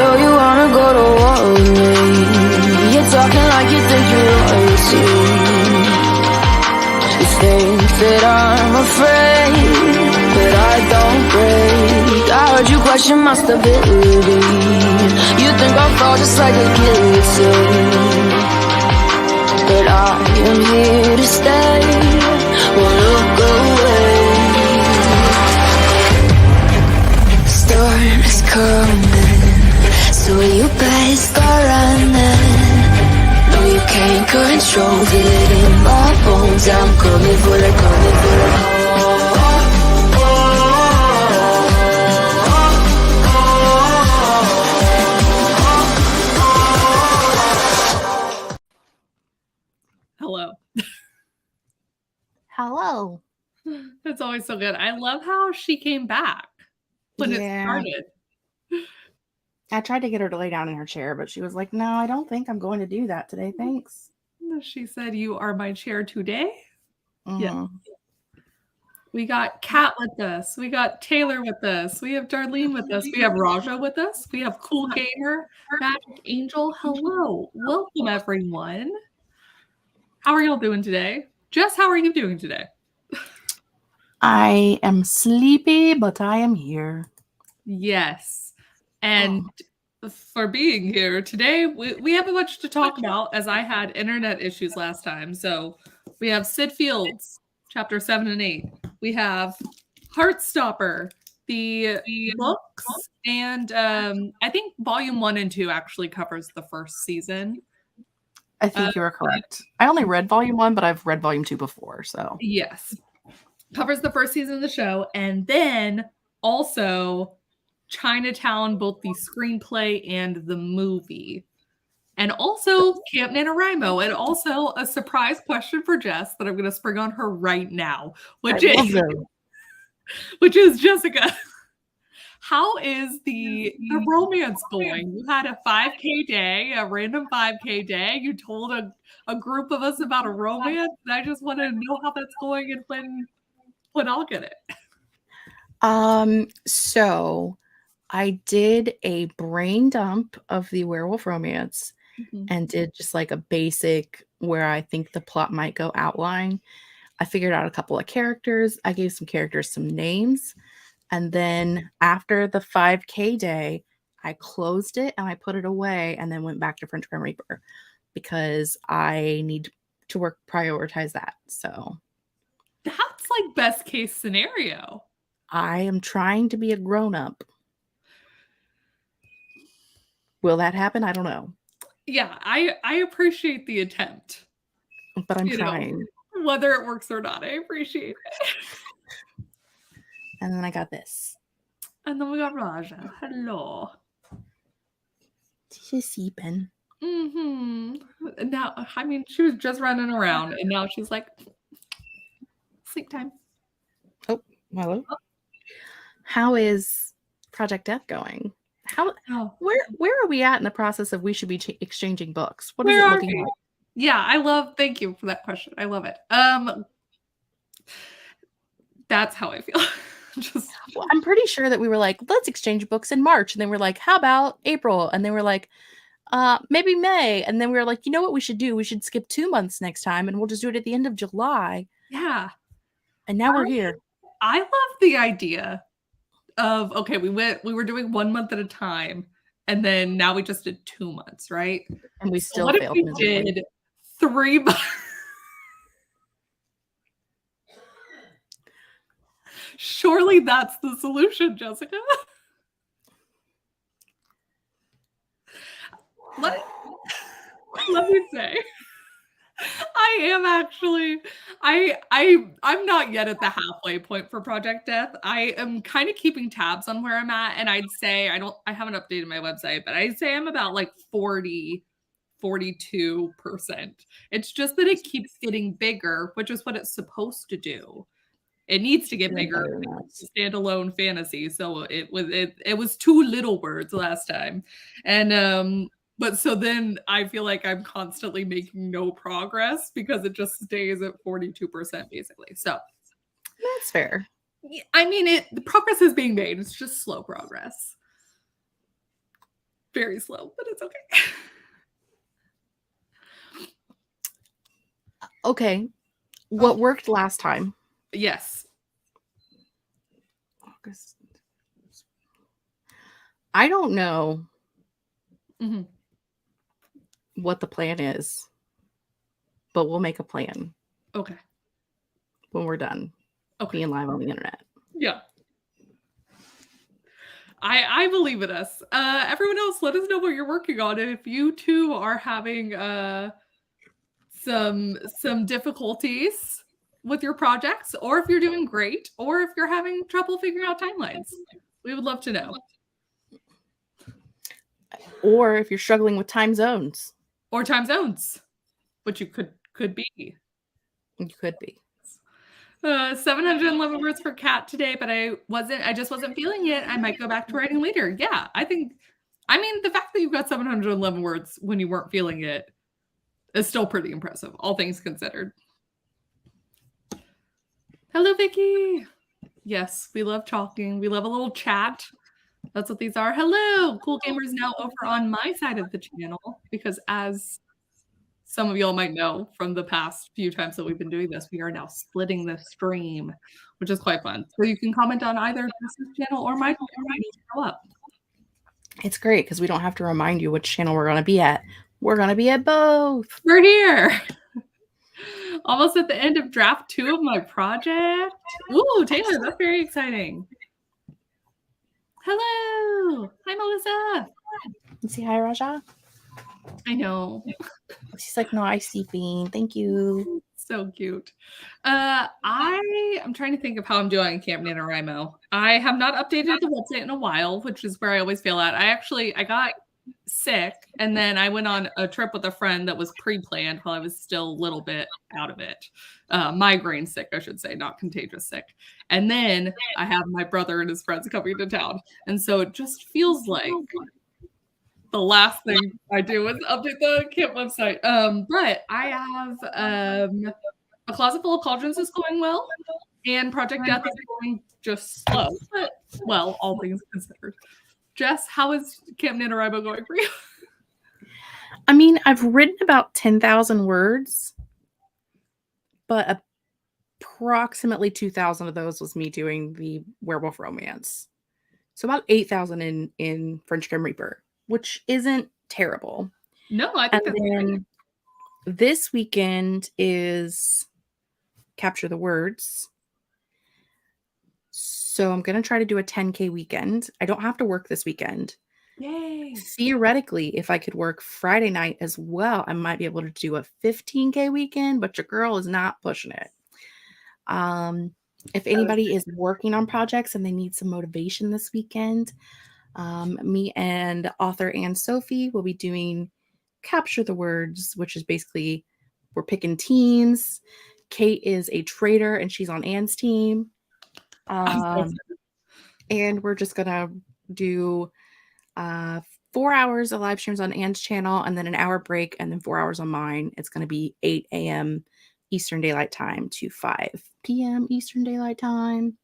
So you wanna go to war with me? You're talking like you think you're royalty. You think that I'm afraid, but I don't break. I heard you question my stability. You think I'll fall just like a guillotine, but I am here to stay. Won't look away. Storm is coming, so you better start running. No, you can't control, feel it in my bones. I'm coming for the, coming for the. Hello. Hello. That's always so good. I love how she came back when it started. I tried to get her to lay down in her chair, but she was like, no, I don't think I'm going to do that today. Thanks. She said, you are my chair today. Mm-hmm. Yeah. We got Kat with us. We got Taylor with us. We have Darlene with us. We have Raja with us. We have Cool Gamer, Magic Angel. Hello. Welcome, everyone. How are y'all doing today? Jess, how are you doing today? I am sleepy, but I am here. Yes. And for being here today, we have a bunch to talk about, as I had internet issues last time. So we have Sid Fields, chapter 7 and 8. We have Heartstopper, the books, and I think volume 1 and 2 actually covers the first season. I think you are correct. I only read volume 1, but I've read volume 2 before, so. Yes. Covers the first season of the show. And then also Chinatown, both the screenplay and the movie. And also Camp NaNoWriMo. And also a surprise question for Jess that I'm going to spring on her right now, which is Jessica. How is the romance going? You had a 5K day, a random 5K day. You told a group of us about a romance. And I just want to know how that's going and when I'll get it. So I did a brain dump of the werewolf romance and did just like a basic where I think the plot might go outline. I figured out a couple of characters. I gave some characters some names. And then after the 5K day, I closed it and I put it away and then went back to French Grim Reaper because I need to prioritize that. So that's like best case scenario. I am trying to be a grown-up. Will that happen? I don't know. Yeah, I appreciate the attempt. But I'm trying. Whether it works or not, I appreciate it. And then I got this. And then we got Raja. Hello. She's sleeping. Now, I mean, she was just running around, and now she's like, sleep time. Oh, hello. How is Project Death going? Where are we at in the process of we should be exchanging books? What is it looking like? Yeah, thank you for that question. I love it. That's how I feel. Well, I'm pretty sure that we were like, let's exchange books in March. And then we're like, how about April? And then we're like, maybe May. And then we were like, you know what we should do? We should skip 2 months next time and we'll just do it at the end of July. Yeah. And now we're here. I love the idea of, okay, we were doing 1 month at a time. And then now we just did 2 months, right? And we still failed. What if we did 3 months? Surely that's the solution, Jessica. Let me say, I am actually, I'm not yet at the halfway point for Project Death. I am kind of keeping tabs on where I'm at, and I'd say I haven't updated my website, but I'd say I'm about like 42%. It's just that it keeps getting bigger, which is what it's supposed to do. It needs to get bigger. It's a standalone fantasy. So it was 2 little words last time. And but so then I feel like I'm constantly making no progress because it just stays at 42% basically. So that's fair. I mean, the progress is being made. It's just slow progress. Very slow, but it's okay. Okay. What worked last time? Yes. August. I don't know what the plan is, but we'll make a plan. Okay. When we're done. Okay. Being live on the internet. Yeah. I believe in us. Everyone else, let us know what you're working on. And if you too are having some difficulties with your projects, or if you're doing great, or if you're having trouble figuring out timelines, we would love to know. Or if you're struggling with time zones. Or time zones, which you could be. You could be. 711 words for Cat today, but I just wasn't feeling it. I might go back to writing later. Yeah, I mean, the fact that you got 711 words when you weren't feeling it is still pretty impressive, all things considered. Hello, Vicky. Yes, we love talking. We love a little chat. That's what these are. Hello, Cool Gamers now over on my side of the channel, because as some of y'all might know from the past few times that we've been doing this, we are now splitting the stream, which is quite fun. So you can comment on either this channel or my channel. It's great because we don't have to remind you which channel we're going to be at. We're going to be at both. We're here. Almost at the end of draft 2 of my project. Ooh, Taylor, that's very exciting. Hello. Hi, Melissa. You say hi, Raja? I know. She's like, no, I see Bean. Thank you. So cute. I'm trying to think of how I'm doing in Camp NaNoWriMo. I have not updated the website in a while, which is where I always fail at. I got sick, and then I went on a trip with a friend that was pre-planned while I was still a little bit out of it. Migraine sick, I should say, not contagious sick. And then I have my brother and his friends coming to town. And so it just feels like the last thing I do is update the camp website. But I have A Closet Full of Cauldrons is going well, and Project Death is going just slow, but well, all things considered. Jess, how is Camp NaNoWriMo going for you? I mean, I've written about 10,000 words, but approximately 2,000 of those was me doing the werewolf romance. So about 8,000 in French Grim Reaper, which isn't terrible. No, I think that's great. This weekend is Capture the Words. So I'm going to try to do a 10K weekend. I don't have to work this weekend. Yay. Theoretically, if I could work Friday night as well, I might be able to do a 15K weekend, but your girl is not pushing it. If anybody is working on projects and they need some motivation this weekend, me and author Anne Sophie will be doing Capture the Words, which is basically we're picking teams. Kate is a trader and she's on Anne's team. And we're just gonna do 4 hours of live streams on Anne's channel and then an hour break and then 4 hours on mine. It's gonna be 8 a.m. Eastern Daylight Time to 5 p.m. Eastern Daylight Time.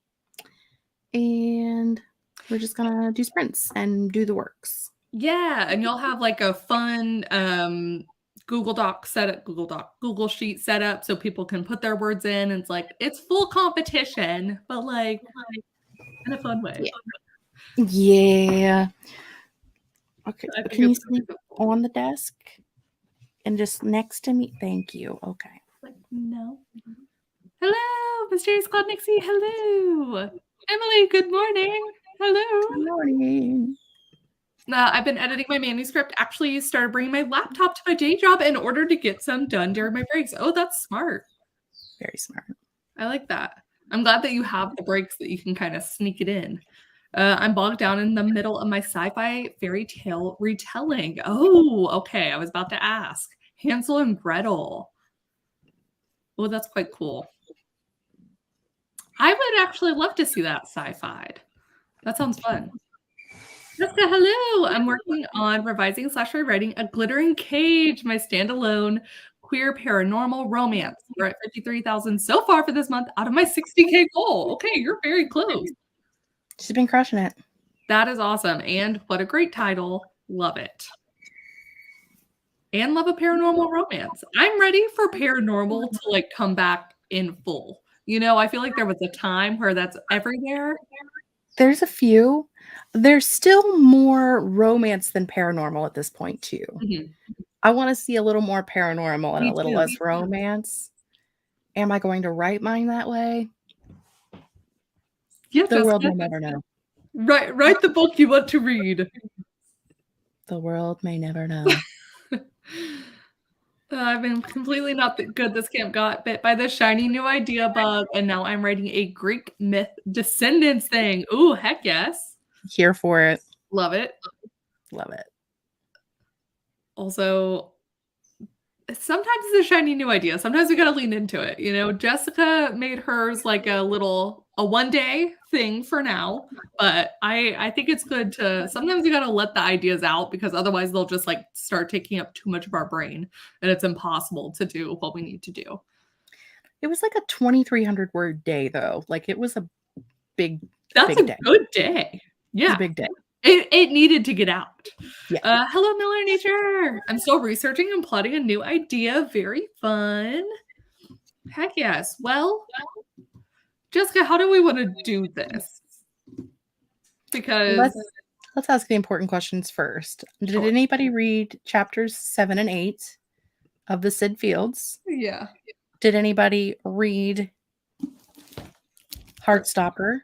And we're just gonna do sprints and do the works. Yeah, and you'll have like a fun Google Sheet set up so people can put their words in. And it's like it's full competition, but like in a fun way. Yeah. Okay. Can you sleep on the desk and just next to me? Thank you. Okay. No. Hello, Mysterious Cloud Nixie. Hello. Emily, good morning. Hello. Good morning. I've been editing my manuscript. Actually started bringing my laptop to my day job in order to get some done during my breaks. Oh, that's smart. Very smart. I like that. I'm glad that you have the breaks that you can kind of sneak it in. I'm bogged down in the middle of my sci-fi fairy tale retelling. Oh, okay. I was about to ask. Hansel and Gretel. Oh, that's quite cool. I would actually love to see that sci-fi'd. That sounds fun. Jessica, hello. I'm working on revising / rewriting A Glittering Cage, my standalone queer paranormal romance. We're at 53,000 so far for this month out of my 60K goal. Okay, you're very close. She's been crushing it. That is awesome. And what a great title. Love it. And love a paranormal romance. I'm ready for paranormal to like come back in full. You know, I feel like there was a time where that's everywhere. There's a few. There's still more romance than paranormal at this point, too. Mhm. I want to see a little more paranormal and Me a little too. less romance. Am I going to write mine that way? Yeah, The world Jessica. may never know. Write the book you want to read. The world may never know. I've been completely not good. This camp got bit by the shiny new idea bug, and now I'm writing a Greek myth descendants thing. Ooh, heck yes. Here for it. Love it. Love it. Also, sometimes it's a shiny new idea. Sometimes we gotta lean into it. You know, Jessica made hers like a one-day thing for now, but I think it's good to sometimes you gotta let the ideas out because otherwise they'll just like start taking up too much of our brain and it's impossible to do what we need to do. It was like a 2,300 word day, though. Like it was a big, That's big a day. good day. It was Yeah. a big day. It needed to get out. Yeah. Hello, Miller Nature. I'm still researching and plotting a new idea. Very fun. Heck yes. Well, Jessica, how do we want to do this? Because let's ask the important questions first. Did Sure. anybody read chapters 7 and 8 of the Sid Fields? yeah. Did anybody read Heartstopper?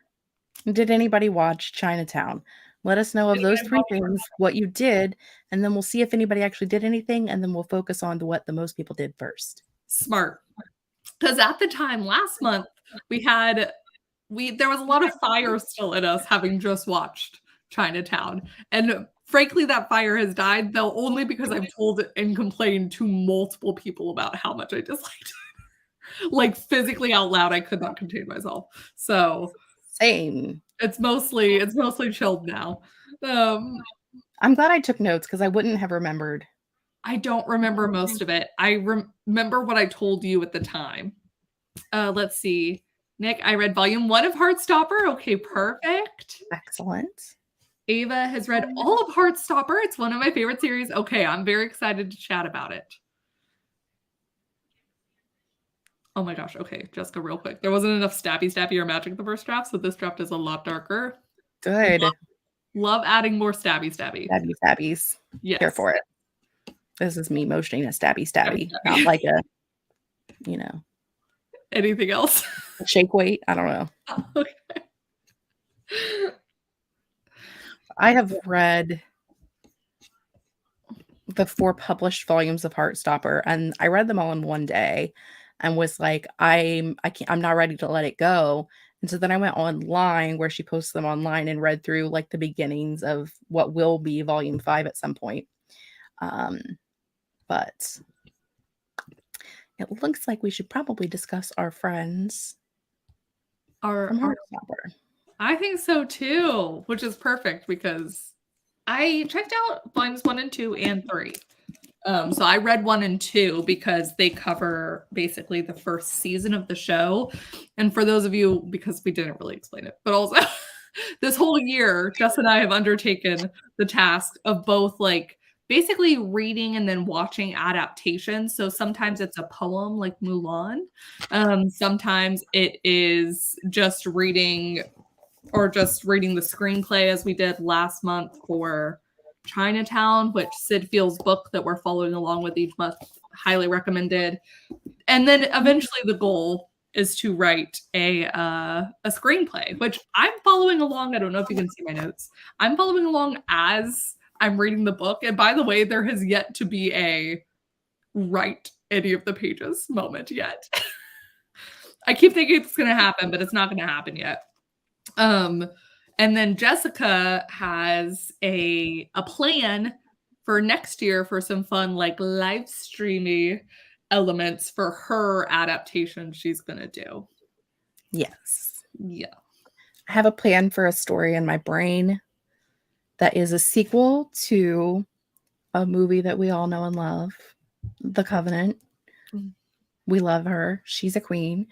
Did anybody watch Chinatown? Let us know of those three things, what you did, and then we'll see if anybody actually did anything, and then we'll focus on what the most people did first. Smart. Because at the time last month, there was a lot of fire still in us having just watched Chinatown. And frankly, that fire has died, though only because I've told it and complained to multiple people about how much I disliked it. Like physically out loud, I could not contain myself. So Same. it's mostly chilled now. I'm glad I took notes because I wouldn't have remembered. I don't remember most of it. I remember what I told you at the time. Let's see. Nick, I read volume 1 of Heartstopper. Okay, perfect. Excellent. Ava has read all of Heartstopper. It's one of my favorite series. Okay, I'm very excited to chat about it. Oh my gosh. Okay, Jessica, real quick. There wasn't enough stabby or magic in the first draft, so this draft is a lot darker. Good. Love adding more stabby. Stabbies. Yes. Here for it. This is me motioning a stabby. Not like a, Anything else? shake weight. I don't know. Okay. I have read the 4 published volumes of Heartstopper, and I read them all in one day and was like, I'm not ready to let it go. And so then I went online where she posts them online and read through like the beginnings of what will be volume 5 at some point. But it looks like we should probably discuss our friends from Heartstopper. I think so too, which is perfect because I checked out volumes 1 and 2 and 3. So I read 1 and 2 because they cover basically the first season of the show. And for those of you, because we didn't really explain it, but also this whole year, Jess and I have undertaken the task of both like basically reading and then watching adaptations. So sometimes it's a poem like Mulan. Sometimes it is just reading the screenplay as we did last month for Chinatown, which Sid Fields' book that we're following along with each month, highly recommended. And then eventually the goal is to write a screenplay, which I'm following along. I don't know if you can see my notes. I'm following along as I'm reading the book. And by the way, there has yet to be a write any of the pages moment yet. I keep thinking it's going to happen, but it's not going to happen yet. And then Jessica has a plan for next year for some fun, like live streamy elements for her adaptation she's going to do. Yes. Yeah. I have a plan for a story in my brain that is a sequel to a movie that we all know and love, The Covenant. We love her. She's a queen.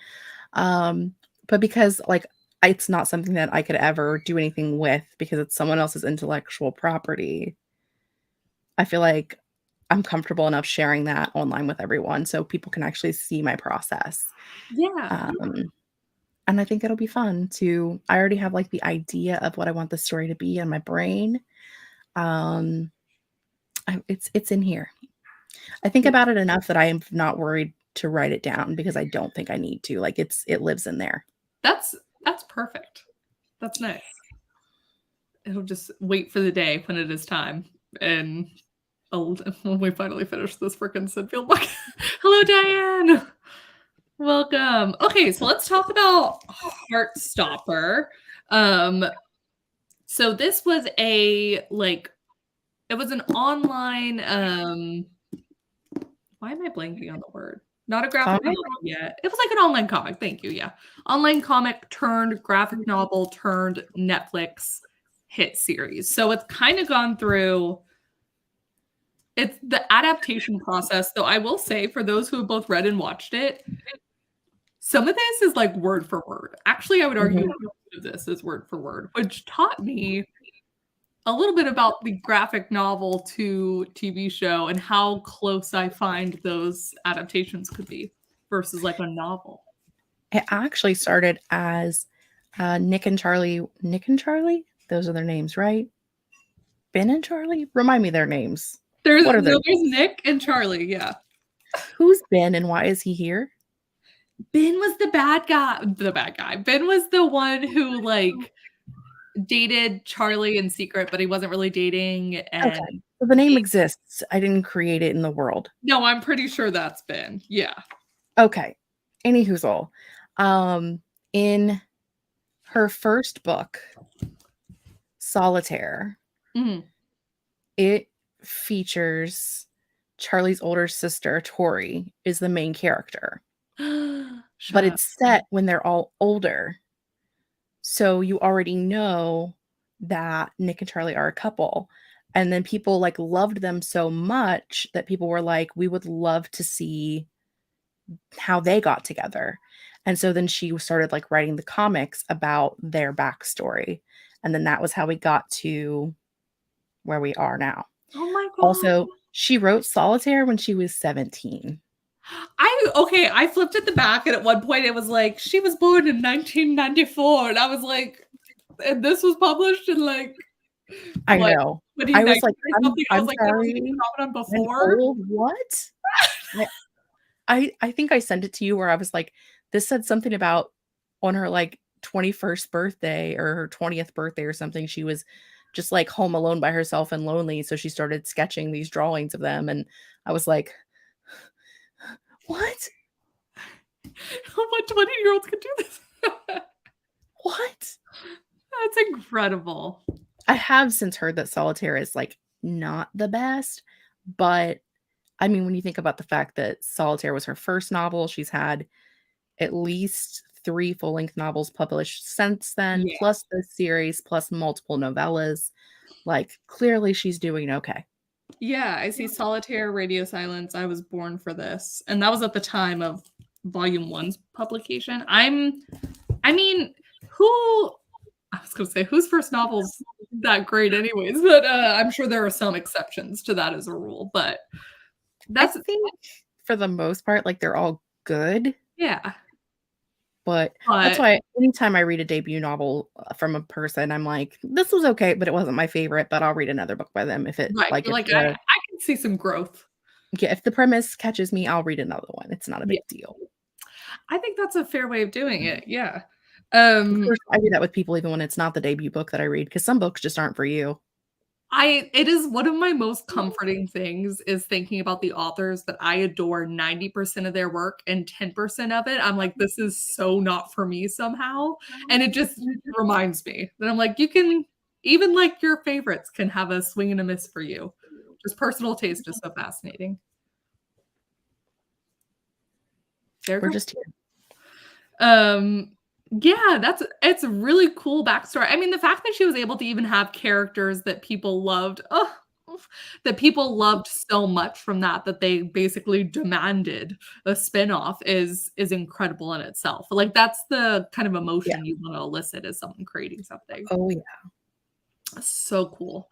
But because like it's not something that I could ever do anything with because it's someone else's intellectual property, I feel like I'm comfortable enough sharing that online with everyone so people can actually see my process. Yeah. And I think it'll be fun I already have like the idea of what I want the story to be in my brain. It's in here. I think about it enough that I am not worried to write it down because I don't think I need to. Like it lives in there. That's perfect. That's nice. It'll just wait for the day when it is time. And when we finally finish this freaking Sidfield book. Hello, Diane. Welcome. Okay, so let's talk about Heartstopper. So this was it was an online why am I blanking on the word? Not a graphic novel yet. It was like an online comic. Thank you. Yeah. Online comic turned graphic novel turned Netflix hit series. So it's kind of gone through it's the adaptation process, though I will say for those who have both read and watched it, some of this is like word for word. Actually, I would argue most of this is word for word, which taught me a little bit about the graphic novel to TV show and how close I find those adaptations could be versus like a novel. It actually started as Nick and Charlie. Nick and Charlie? Those are their names, right? Ben and Charlie? Remind me their names. There's Nick and Charlie, yeah. Who's Ben and why is he here? Ben was the bad guy. Ben was the one who like dated Charlie in secret, but he wasn't really dating. And okay. So the name exists. I didn't create it in the world. No, I'm pretty sure that's Ben. Yeah. Okay. Anyhoozle. In her first book, Solitaire, it features Charlie's older sister, Tori, is the main character. But it's set when they're all older. So you already know that Nick and Charlie are a couple. And then people like loved them so much that people were like, we would love to see how they got together. And so then she started like writing the comics about their backstory. And then that was how we got to where we are now. Oh my God. Also, she wrote Solitaire when she was 17. I flipped at the back and at one point it was like she was born in 1994 and I was like, and this was published in like I know. I was like, I'm like, sorry. Before what? I think I sent it to you where I was like, this said something about on her like 21st birthday or her 20th birthday or something. She was just like home alone by herself and lonely. So she started sketching these drawings of them. And I was like, what? What 20-year-olds could do this? What? That's incredible. I have since heard that Solitaire is like not the best, but I mean, when you think about the fact that Solitaire was her first novel, she's had at least 3 full-length novels published since then, plus the series, plus multiple novellas. Like, clearly she's doing okay. Yeah, I see Solitaire, Radio Silence, I Was Born for This. And that was at the time of Volume 1's publication. I was going to say, whose first novel's that great anyways? But I'm sure there are some exceptions to that as a rule. But I think for the most part, like, they're all good. Yeah. But that's why anytime I read a debut novel from a person, I'm like, this was okay, but it wasn't my favorite, but I'll read another book by them if it I can see some growth. Yeah, if the premise catches me, I'll read another one. It's not a big deal. I think that's a fair way of doing it. Yeah. Of course, I do that with people even when it's not the debut book that I read, because some books just aren't for you. It is one of my most comforting things is thinking about the authors that I adore 90% of their work and 10% of it. I'm like, this is so not for me somehow. And it just reminds me that I'm like, you can, even like your favorites can have a swing and a miss for you. Just personal taste is so fascinating. We're just here. Yeah, it's a really cool backstory. I mean, the fact that she was able to even have characters that people loved, so much from that they basically demanded a spinoff is incredible in itself. Like that's the kind of emotion you want to elicit as someone creating something. Oh yeah. So cool.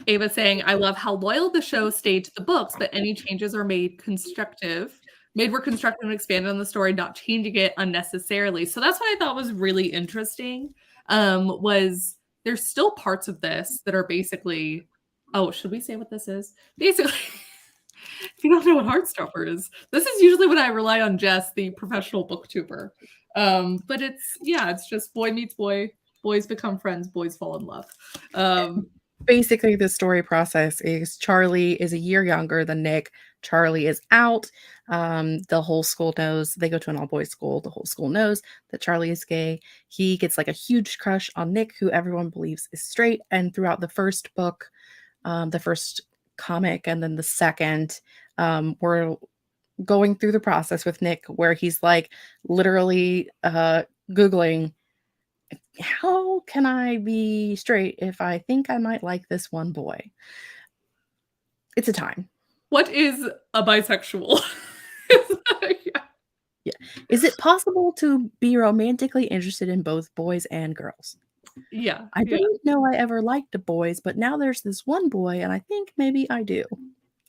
Ava saying, I love how loyal the show stayed to the books, but any changes are made were constructive and expanded on the story, not changing it unnecessarily. So that's what I thought was really interesting. Was there's still parts of this that are basically, oh, should we say what this is? Basically, if you don't know what Heartstopper is, this is usually when I rely on Jess, the professional booktuber. But it's just boy meets boy, boys become friends, boys fall in love. Basically, the story process is Charlie is a year younger than Nick. Charlie is out. The whole school knows. They go to an all-boys school. The whole school knows that Charlie is gay. He gets like a huge crush on Nick, who everyone believes is straight. And throughout the first book, the first comic, and then the second, we're going through the process with Nick where he's like literally Googling, how can I be straight if I think I might like this one boy? It's a time. What is a bisexual? Yeah. Is it possible to be romantically interested in both boys and girls? Yeah. I didn't know I ever liked the boys, but now there's this one boy, and I think maybe I do.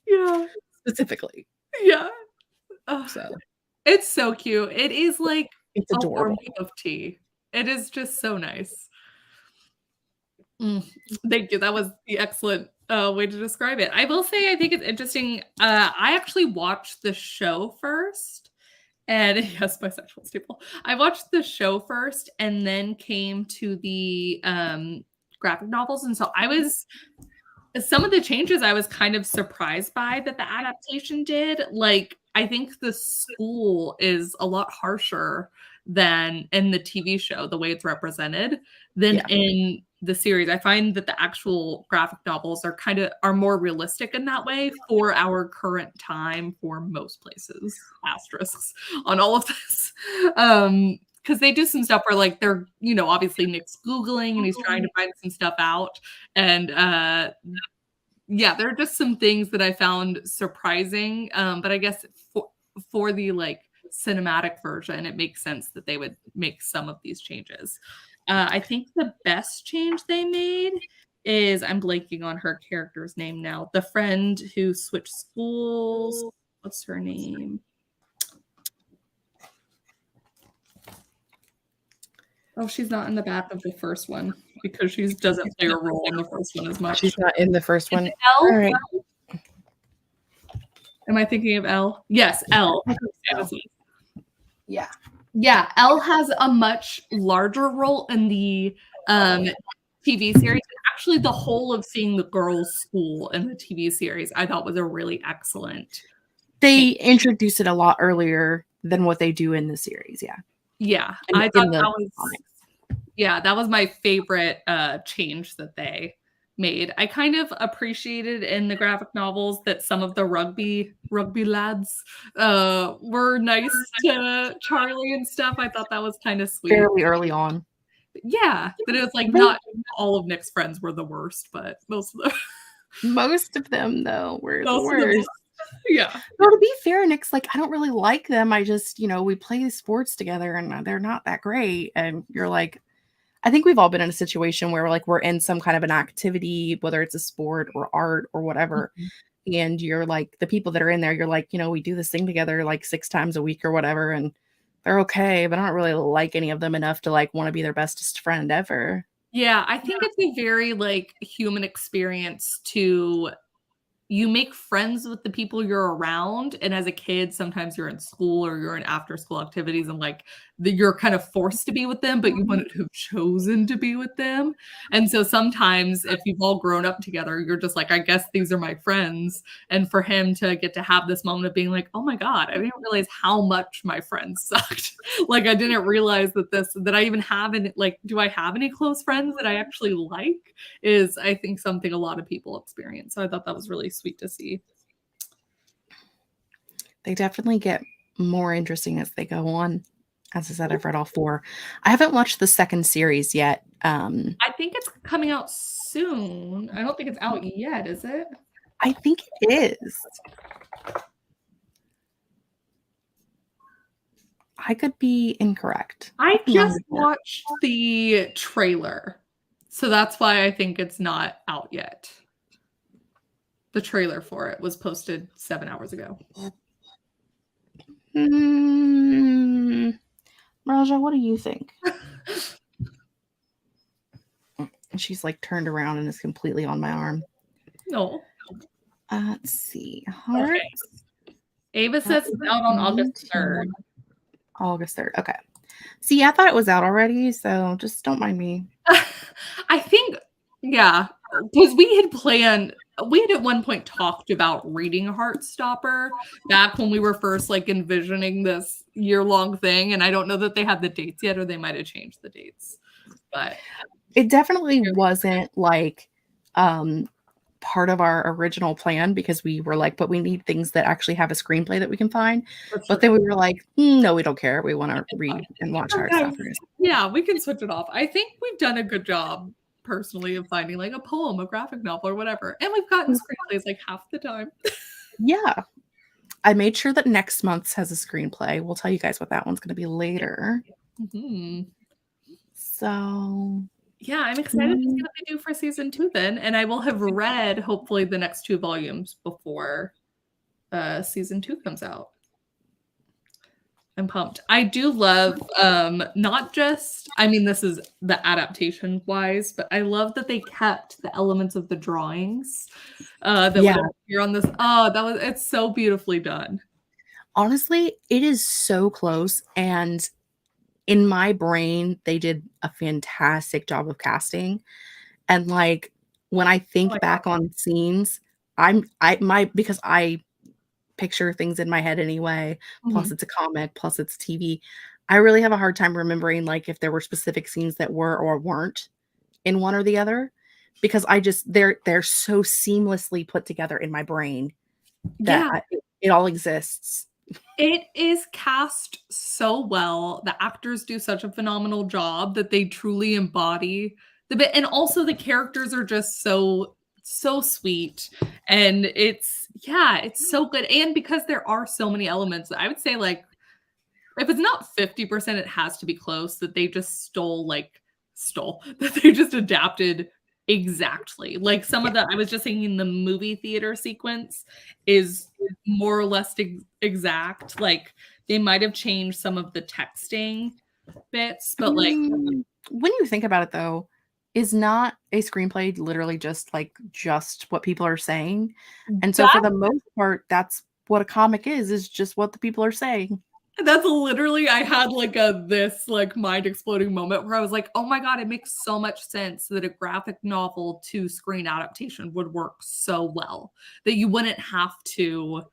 Yeah. Specifically. Yeah. So it's so cute. It is like it's a adorable. warm cup of tea. It is just so nice. Thank you. That was the excellent way to describe it. I will say I think it's interesting. I actually watched the show first. And yes, bisexual people. I watched the show first and then came to the graphic novels. And so some of the changes I was kind of surprised by that the adaptation did. Like, I think the school is a lot harsher than in the TV show, the way it's represented, than in the series. I find that the actual graphic novels are more realistic in that way for our current time for most places. Asterisks on all of this. Because they do some stuff where like they're, obviously Nick's Googling and he's trying to find some stuff out. And there are just some things that I found surprising. But I guess for the like cinematic version, it makes sense that they would make some of these changes. I think the best change they made is, I'm blanking on her character's name now, the friend who switched schools. What's her name? Oh, she's not in the back of the first one because she doesn't play a role in the first one as much. She's not in the first one. Elle? All right. Am I thinking of Elle? Yes, Elle. Yeah. Yeah, Elle has a much larger role in the TV series. Actually, the whole of seeing the girls' school in the TV series, I thought was a really excellent. They introduce it a lot earlier than what they do in the series. Yeah. Yeah, I thought that was. Yeah, that was my favorite change that they made. I kind of appreciated in the graphic novels that some of the rugby lads were nice to Charlie and stuff. I thought that was kind of sweet. Fairly early on. Yeah, that it was like not all of Nick's friends were the worst, but most of them. Most of them, though, were the worst. Yeah. Well, to be fair, Nick's like, I don't really like them. I just, we play sports together and they're not that great. And you're like, I think we've all been in a situation where we're in some kind of an activity, whether it's a sport or art or whatever. Mm-hmm. And you're like, the people that are in there, you're like, we do this thing together like 6 times a week or whatever. And they're okay, but I don't really like any of them enough to like want to be their bestest friend ever. Yeah, I think it's a very like human experience to you make friends with the people you're around. And as a kid, sometimes you're in school or you're in after school activities and like you're kind of forced to be with them, but you wouldn't have chosen to be with them. And so sometimes if you've all grown up together, you're just like, I guess these are my friends. And for him to get to have this moment of being like, oh my God, I didn't realize how much my friends sucked. Like I didn't realize that I even have any, like, do I have any close friends that I actually like is I think something a lot of people experience. So I thought that was really sweet to see. They definitely get more interesting as they go on. As I said, I've read all 4. I haven't watched the second series yet. I think it's coming out soon. I don't think it's out yet, is it? I think it is. I could be incorrect. I just watched the trailer. So that's why I think it's not out yet. The trailer for it was posted 7 hours ago. Raja, what do you think? She's like turned around and is completely on my arm. No. Let's see. Hearth. Okay. Ava says it's out on August 3rd. August 3rd. Okay. See, I thought it was out already, so just don't mind me. I think, yeah, because we had at one point talked about reading Heartstopper back when we were first like envisioning this year-long thing, and I don't know that they had the dates yet, or they might have changed the dates. But it definitely wasn't like part of our original plan, because we were like, but we need things that actually have a screenplay that we can find. But then we were like, no, we don't care. We want to read and watch Heartstopper. Yeah, we can switch it off. I think we've done a good job personally of finding like a poem, a graphic novel, or whatever. And we've gotten screenplays like half the time. Yeah. I made sure that next month's has a screenplay. We'll tell you guys what that one's going to be later. So yeah, I'm excited to see what they do for season 2 then. And I will have read hopefully the next 2 volumes before season 2 comes out. I'm pumped. I do love not just, I mean, this is the adaptation wise, but I love that they kept the elements of the drawings that would appear on this. Oh, it's so beautifully done. Honestly, it is so close, and in my brain, they did a fantastic job of casting. And like when I think back on scenes, because I picture things in my head anyway, plus it's a comic, plus it's TV. I really have a hard time remembering like if there were specific scenes that were or weren't in one or the other, because they're so seamlessly put together in my brain that it all exists. It is cast so well. The actors do such a phenomenal job that they truly embody the bit. And also the characters are just so sweet. And it's so good. And because there are so many elements, I would say like, if it's not 50%, it has to be close, that they just that they just adapted exactly. Like some of I was just thinking the movie theater sequence is more or less exact. Like they might have changed some of the texting bits, but like when you think about it though, is not a screenplay literally just what people are saying? And so for the most part, that's what a comic is just what the people are saying. That's literally, I had like this mind exploding moment where I was like, oh my God, it makes so much sense that a graphic novel to screen adaptation would work so well that you wouldn't have to,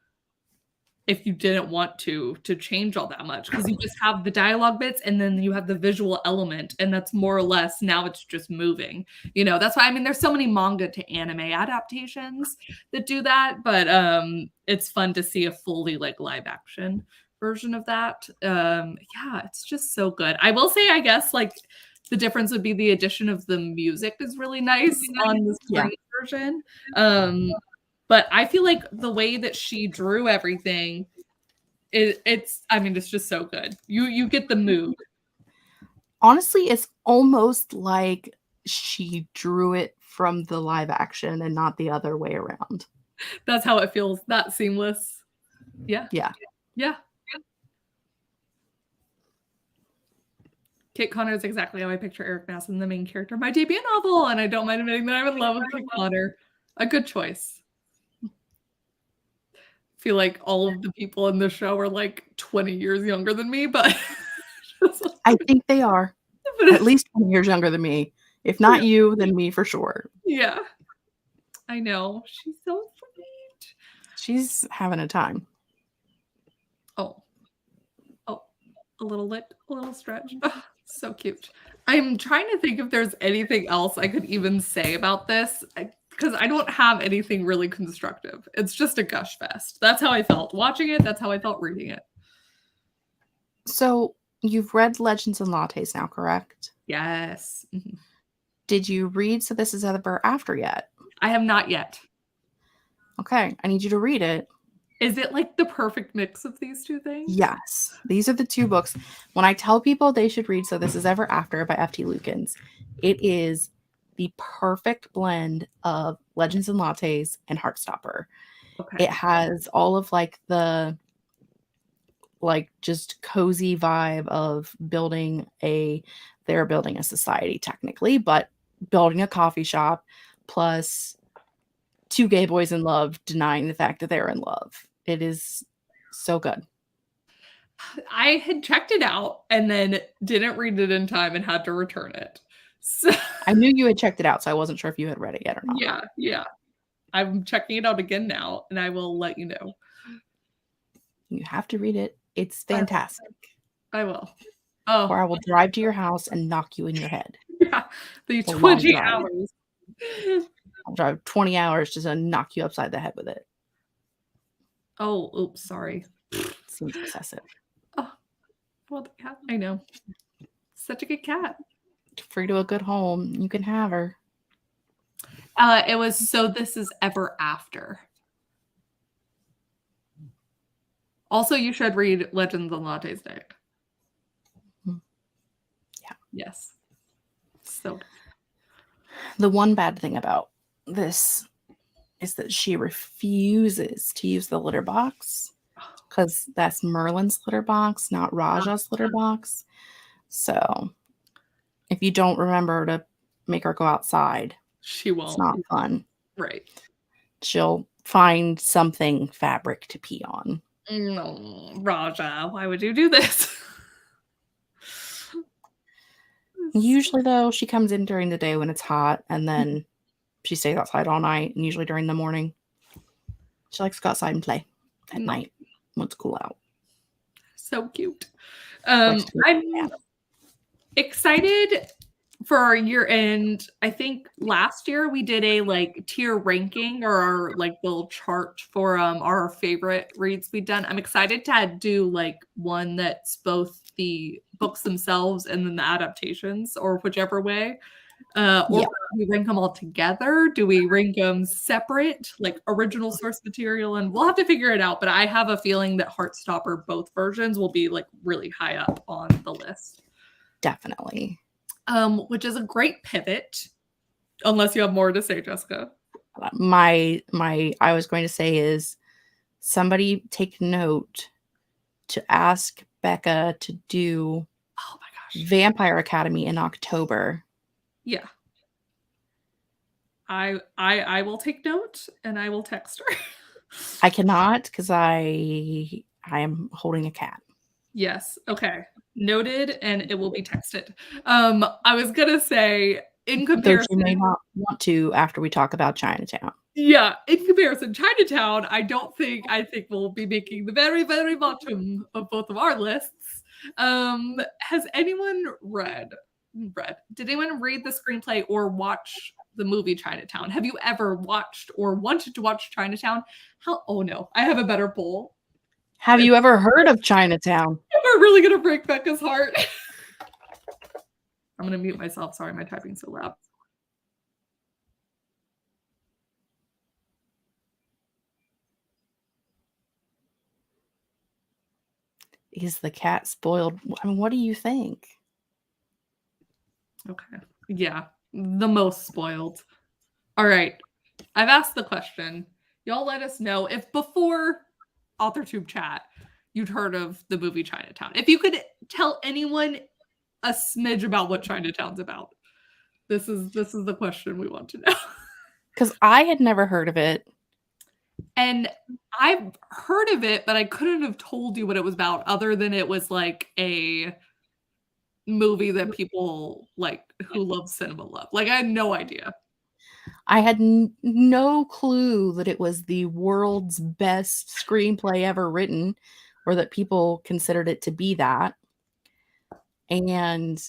if you didn't want to change all that much, because you just have the dialogue bits and then you have the visual element, and that's more or less, now it's just moving. You know, that's why, I mean, there's so many manga to anime adaptations that do that, but it's fun to see a fully live action version of that. It's just so good. I will say, I guess the difference would be the addition of the music is really nice on the screen version. But I feel like the way that she drew everything, it's just so good. You get the mood. Honestly, it's almost like she drew it from the live action and not the other way around. That's how it feels. That seamless. Yeah. Kit Connor is exactly how I picture Eric Masson, the main character of my debut novel, and I don't mind admitting that I'm in love with Kit Connor. A good choice. Feel like all of the people in the show are 20 years younger than me, but I think they are at least 20 years younger than me. If not you, then me for sure. Yeah, I know. She's so sweet. She's having a time. Oh, a little stretch. Oh, so cute. I'm trying to think if there's anything else I could even say about this, because I don't have anything really constructive. It's just a gush fest. That's how I felt watching it. That's how I felt reading it. So you've read Legends and Lattes now, correct? Yes. Mm-hmm. Did you read So This Is Ever After yet? I have not yet. Okay, I need you to read it. Is it the perfect mix of these two things? Yes. These are the two books. When I tell people they should read So This Is Ever After by F.T. Lukens, it is the perfect blend of Legends and Lattes and Heartstopper. Okay. It has all of like the like just cozy vibe of they're building a society technically, but building a coffee shop plus two gay boys in love denying the fact that they're in love. It is so good. I had checked it out and then didn't read it in time and had to return it. So I knew you had checked it out, so I wasn't sure if you had read it yet or not. Yeah. I'm checking it out again now, and I will let you know. You have to read it. It's fantastic. I will. Oh. Or I will drive to your house and knock you in your head. Yeah, the 20 hours. I'll drive 20 hours just to knock you upside the head with it. Oh, oops, sorry. Seems excessive. Oh, well, the cat, I know. Such a good cat. Free to a good home. You can have her. It was So This Is Ever After. Also, you should read Legends and Lattes Day. Yeah. Yes. So the one bad thing about this is that she refuses to use the litter box because that's Merlin's litter box, not Raja's litter box. So if you don't remember to make her go outside, she won't. It's not fun. Right. She'll find something fabric to pee on. No, Raja, why would you do this? Usually, though, she comes in during the day when it's hot, and then she stays outside all night, and usually during the morning. She likes to go outside and play at night when it's cool out. So cute. I'm excited for our year end. I think last year we did a like tier ranking or our like little chart for our favorite reads we've done. I'm excited to do like one that's both the books themselves and then the adaptations, or whichever way. Or do we rank them all together? Do we rank them separate, like original source material? And we'll have to figure it out. But I have a feeling that Heartstopper, both versions, will be like really high up on the list. Definitely. Which is a great pivot, unless you have more to say, Jessica. My I was going to say is somebody take note to ask Becca to do Vampire Academy in October. Yeah. I will take note and I will text her. I cannot because I am holding a cat. Yes. Okay. Noted, and it will be texted. I was gonna say in comparison, though she may not want to after we talk about Chinatown. Yeah, in comparison, Chinatown, I think we'll be making the very, very bottom of both of our lists. Has anyone read? Did anyone read the screenplay or watch the movie Chinatown? Have you ever watched or wanted to watch Chinatown? Oh no, I have a better poll. Have you ever heard of Chinatown? We're really gonna break Becca's heart. I'm gonna mute myself. Sorry, my typing's so loud. Is the cat spoiled? I mean, what do you think? Okay. Yeah, the most spoiled. All right. I've asked the question. Y'all let us know if before Authortube Chat you'd heard of the movie Chinatown. If you could tell anyone a smidge about what Chinatown's about. This is the question we want to know. Because I had never heard of it. And I've heard of it, but I couldn't have told you what it was about other than it was like a movie that people like who love cinema love. Like I had no idea. I had no clue that it was the world's best screenplay ever written, or that people considered it to be that. And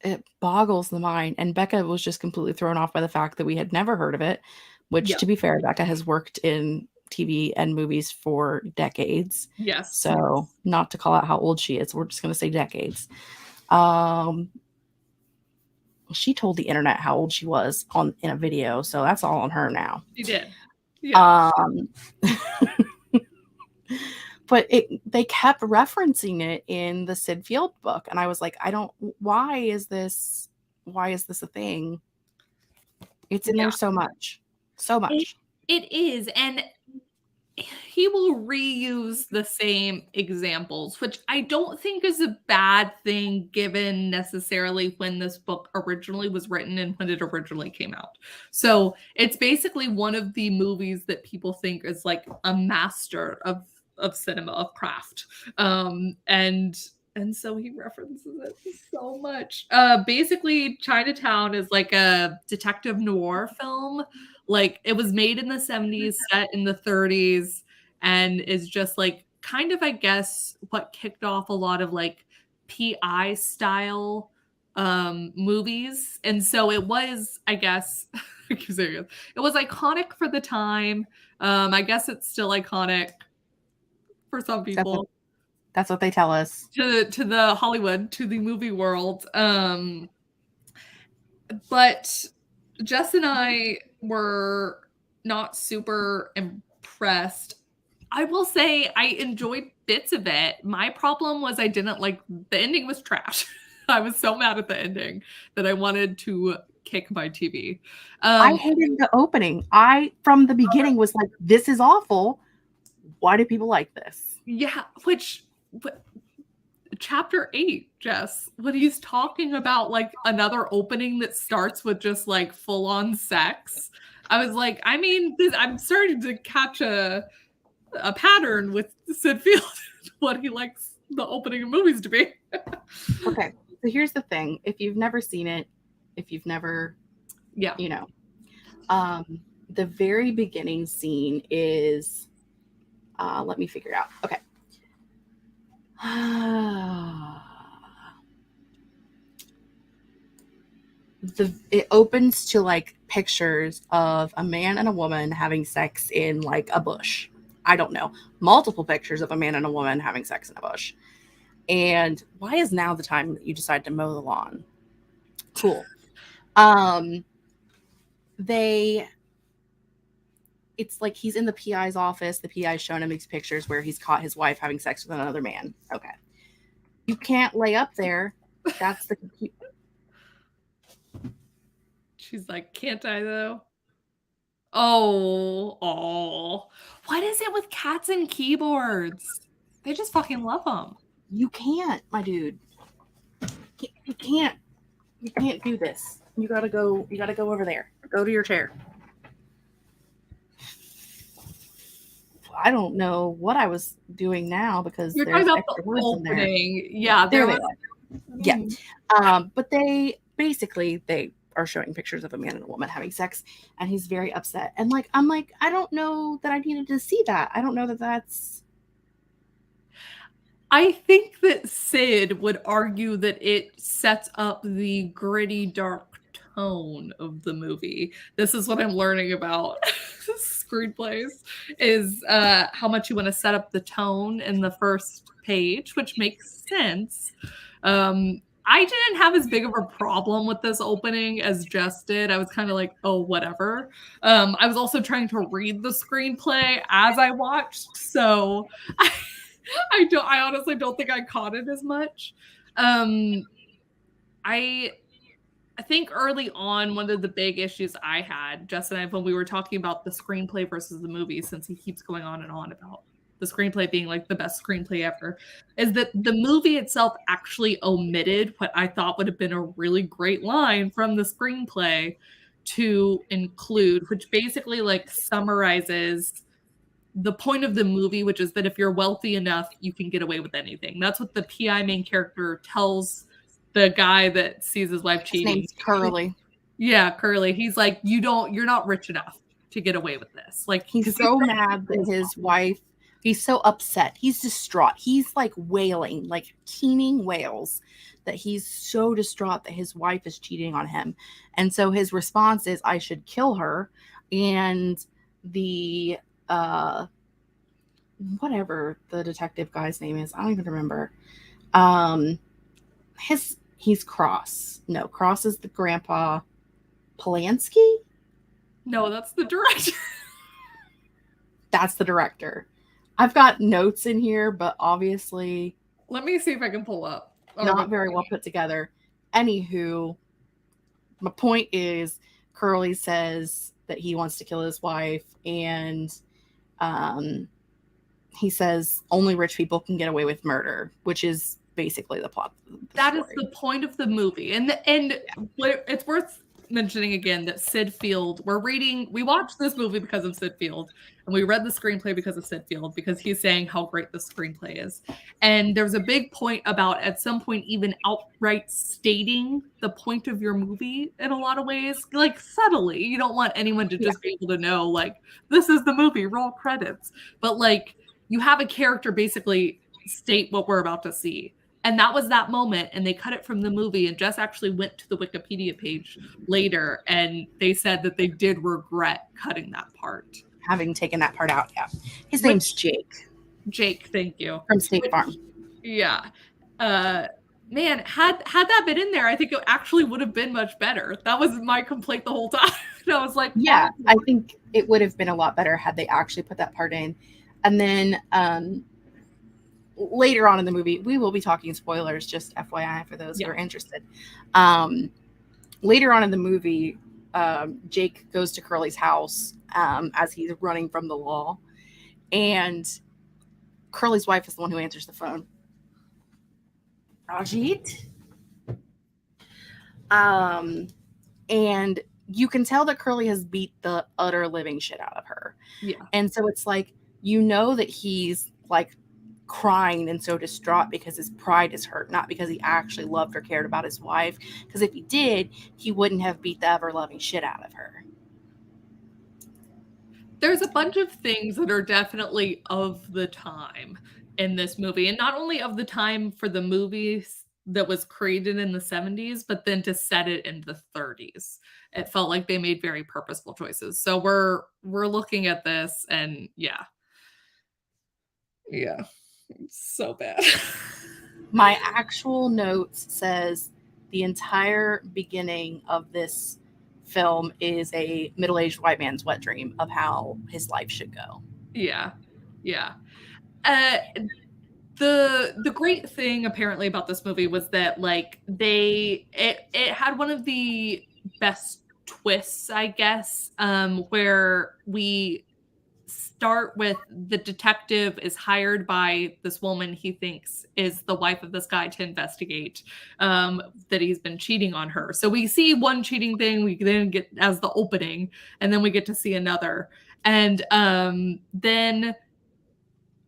it boggles the mind. And Becca was just completely thrown off by the fact that we had never heard of it, which, to be fair, Becca has worked in TV and movies for decades. Yes. So not to call out how old she is, we're just going to say decades. She told the internet how old she was in a video, so that's all on her now. She did. Yeah. But they kept referencing it in the Sid Field book, and I was like, why is this why is this a thing? It's in there so much. So much. It is. And he will reuse the same examples, which I don't think is a bad thing given necessarily when this book originally was written and when it originally came out. So it's basically one of the movies that people think is like a master of cinema, of craft. And so he references it so much. Basically, Chinatown is like a detective noir film. Like, it was made in the 70s, set in the 30s, and is just like kind of, I guess, what kicked off a lot of like PI style movies. And so it was, I guess, it was iconic for the time. I guess it's still iconic for some people. That's what they tell us. To the Hollywood, to the movie world. But Jess and I were not super impressed. I will say I enjoyed bits of it. My problem was I didn't like, the ending was trash. I was so mad at the ending that I wanted to kick my TV. I hated the opening. From the beginning, was like, this is awful. Why do people like this? Yeah, chapter 8, Jess, when he's talking about like another opening that starts with just like full-on sex, I was like, I mean, I'm starting to catch a pattern with Sid Field, what he likes the opening of movies to be. Okay, so here's the thing. If you've never seen it, if you've never, you know, the very beginning scene is, let me figure it out. Okay. It opens to like pictures of a man and a woman having sex in like a bush. I don't know. Multiple pictures of a man and a woman having sex in a bush. And why is now the time that you decide to mow the lawn? Cool. It's like he's in the PI's office. The PI's showing him these pictures where he's caught his wife having sex with another man. Okay. You can't lay up there. That's the computer. She's like, can't I though? Oh. What is it with cats and keyboards? They just fucking love them. You can't, my dude. You can't do this. You gotta go over there. Go to your chair. I don't know what I was doing now because you're talking about the opening. Yeah, there they are. Yeah. But they are showing pictures of a man and a woman having sex, and he's very upset. And like, I'm like, I don't know that I needed to see that. I don't know that that's. I think that Sid would argue that it sets up the gritty, dark tone of the movie. This is what I'm learning about screenplays, is how much you want to set up the tone in the first page, which makes sense. I didn't have as big of a problem with this opening as Jess did. I was kind of like, oh, whatever. I was also trying to read the screenplay as I watched, so I honestly don't think I caught it as much. I think early on, one of the big issues I had, Jess and I, when we were talking about the screenplay versus the movie, since he keeps going on and on about the screenplay being like the best screenplay ever, is that the movie itself actually omitted what I thought would have been a really great line from the screenplay to include, which basically like summarizes the point of the movie, which is that if you're wealthy enough, you can get away with anything. That's what the PI main character tells the guy that sees his wife cheating. His name's Curly. Yeah, Curly. He's like, you're not rich enough to get away with this. Like, he's so mad that his wife, he's so upset. He's distraught. He's like wailing, like keening wails, that he's so distraught that his wife is cheating on him. And so his response is, I should kill her. And the whatever the detective guy's name is, I don't even remember. He's Cross. No, Cross is the grandpa. Polanski? No, that's the director. That's the director. I've got notes in here, but obviously, let me see if I can pull up. Not very well put together. Anywho, my point is, Curly says that he wants to kill his wife, and he says only rich people can get away with murder, which is basically the plot of the That story. is the point of the movie. And it's worth mentioning again that Sid Field, we watched this movie because of Sid Field, and we read the screenplay because of Sid Field, because he's saying how great the screenplay is. And there's a big point about, at some point, even outright stating the point of your movie in a lot of ways, like subtly. You don't want anyone to just be able to know, like, this is the movie, roll credits. But like, you have a character basically state what we're about to see. And that was that moment, and they cut it from the movie, and Jess actually went to the Wikipedia page later, and they said that they did regret cutting that part. Having taken that part out, yeah. His name's Jake. Jake, thank you. From State Farm. Yeah. Man, had that been in there, I think it actually would have been much better. That was my complaint the whole time. And I was like, yeah, I think it would have been a lot better had they actually put that part in. And then later on in the movie, we will be talking spoilers, just FYI for those who are interested. Later on in the movie, Jake goes to Curly's house as he's running from the law, and Curly's wife is the one who answers the phone. Rajit? And you can tell that Curly has beat the utter living shit out of her. Yeah. And so it's like, you know that he's like crying and so distraught because his pride is hurt, not because he actually loved or cared about his wife. Because if he did, he wouldn't have beat the ever-loving shit out of her. There's a bunch of things that are definitely of the time in this movie. And not only of the time for the movies that was created in the 70s, but then to set it in the 30s. It felt like they made very purposeful choices. So we're looking at this, and yeah. It's so bad. My actual notes says the entire beginning of this film is a middle-aged white man's wet dream of how his life should go. Yeah. The great thing apparently about this movie was that like it had one of the best twists, I guess, where we start with the detective is hired by this woman he thinks is the wife of this guy to investigate that he's been cheating on her. So we see one cheating thing, we then get as the opening, and then we get to see another. And then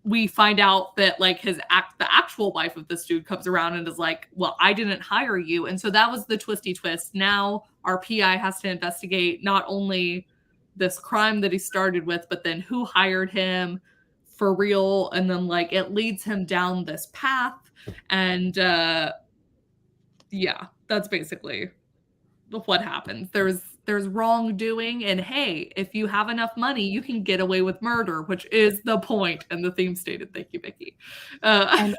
we find out that like the actual wife of this dude comes around and is like, well, I didn't hire you. And so that was the twisty twist. Now our PI has to investigate not only this crime that he started with, but then who hired him for real. And then like it leads him down this path. And yeah, that's basically what happens. There's wrongdoing, and hey, if you have enough money, you can get away with murder, which is the point and the theme stated. Thank you, Vicky. And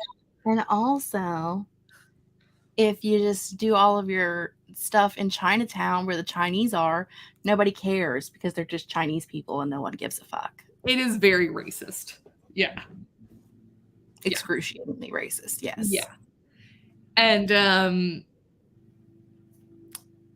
also, if you just do all of your stuff in Chinatown where the Chinese are, nobody cares because they're just Chinese people and no one gives a fuck. It is very racist. Yeah. Excruciatingly racist, yes. Yeah. And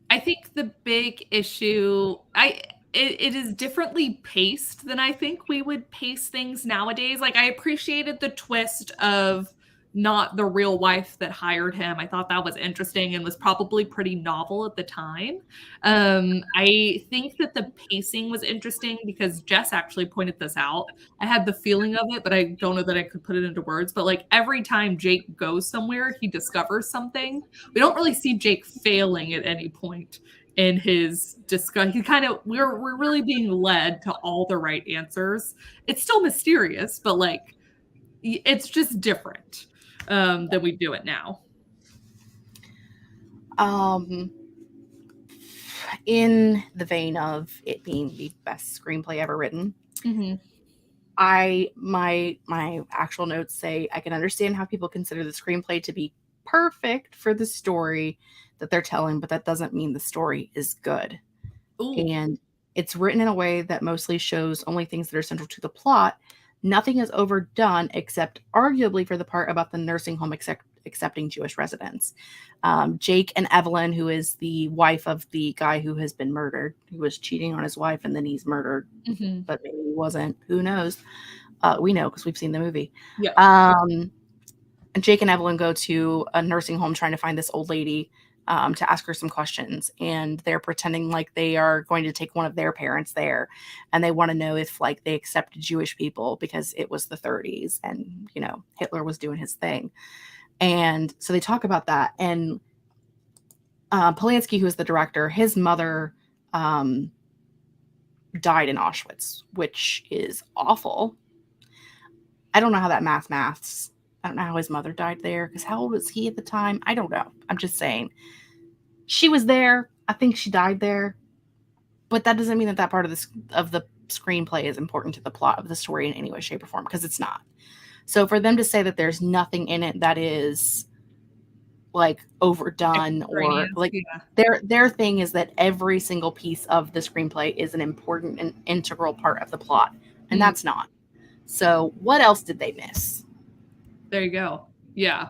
I think the big issue, it is differently paced than I think we would pace things nowadays. Like I appreciated the twist of not the real wife that hired him. I thought that was interesting and was probably pretty novel at the time. I think that the pacing was interesting because Jess actually pointed this out. I had the feeling of it, but I don't know that I could put it into words. But like every time Jake goes somewhere, he discovers something. We don't really see Jake failing at any point in his discuss. He kind of, we're really being led to all the right answers. It's still mysterious, but like it's just different than we do it now. In the vein of it being the best screenplay ever written, mm-hmm. My actual notes say I can understand how people consider the screenplay to be perfect for the story that they're telling, but that doesn't mean the story is good. Ooh. And it's written in a way that mostly shows only things that are central to the plot. Nothing is overdone except arguably for the part about the nursing home accepting Jewish residents. Jake and Evelyn, who is the wife of the guy who has been murdered, who was cheating on his wife and then he's murdered, but maybe he wasn't. Who knows? We know because we've seen the movie. Yeah. And Jake and Evelyn go to a nursing home trying to find this old lady to ask her some questions, and they're pretending like they are going to take one of their parents there, and they want to know if like they accepted Jewish people because it was the 30s and Hitler was doing his thing. And so they talk about that, and Polanski, who is the director, his mother died in Auschwitz, which is awful. I don't know how that maths. I don't know how his mother died there, because how old was he at the time? I don't know. I'm just saying. She was there. I think she died there. But that doesn't mean that part of the screenplay is important to the plot of the story in any way, shape, or form, because it's not. So for them to say that there's nothing in it that is like overdone or like their thing is that every single piece of the screenplay is an important and integral part of the plot, and that's not. So what else did they miss? There you go. Yeah.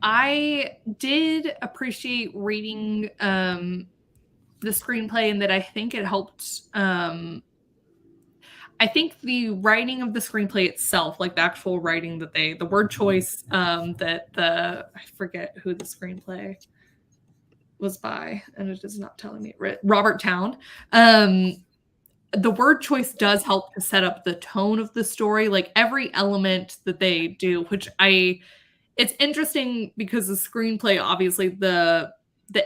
I did appreciate reading the screenplay, and that I think it helped. I think the writing of the screenplay itself, like the actual writing that the word choice I forget who the screenplay was by, and it is not telling me, Robert Towne. The word choice does help to set up the tone of the story, like every element that they do, which it's interesting because the screenplay, obviously the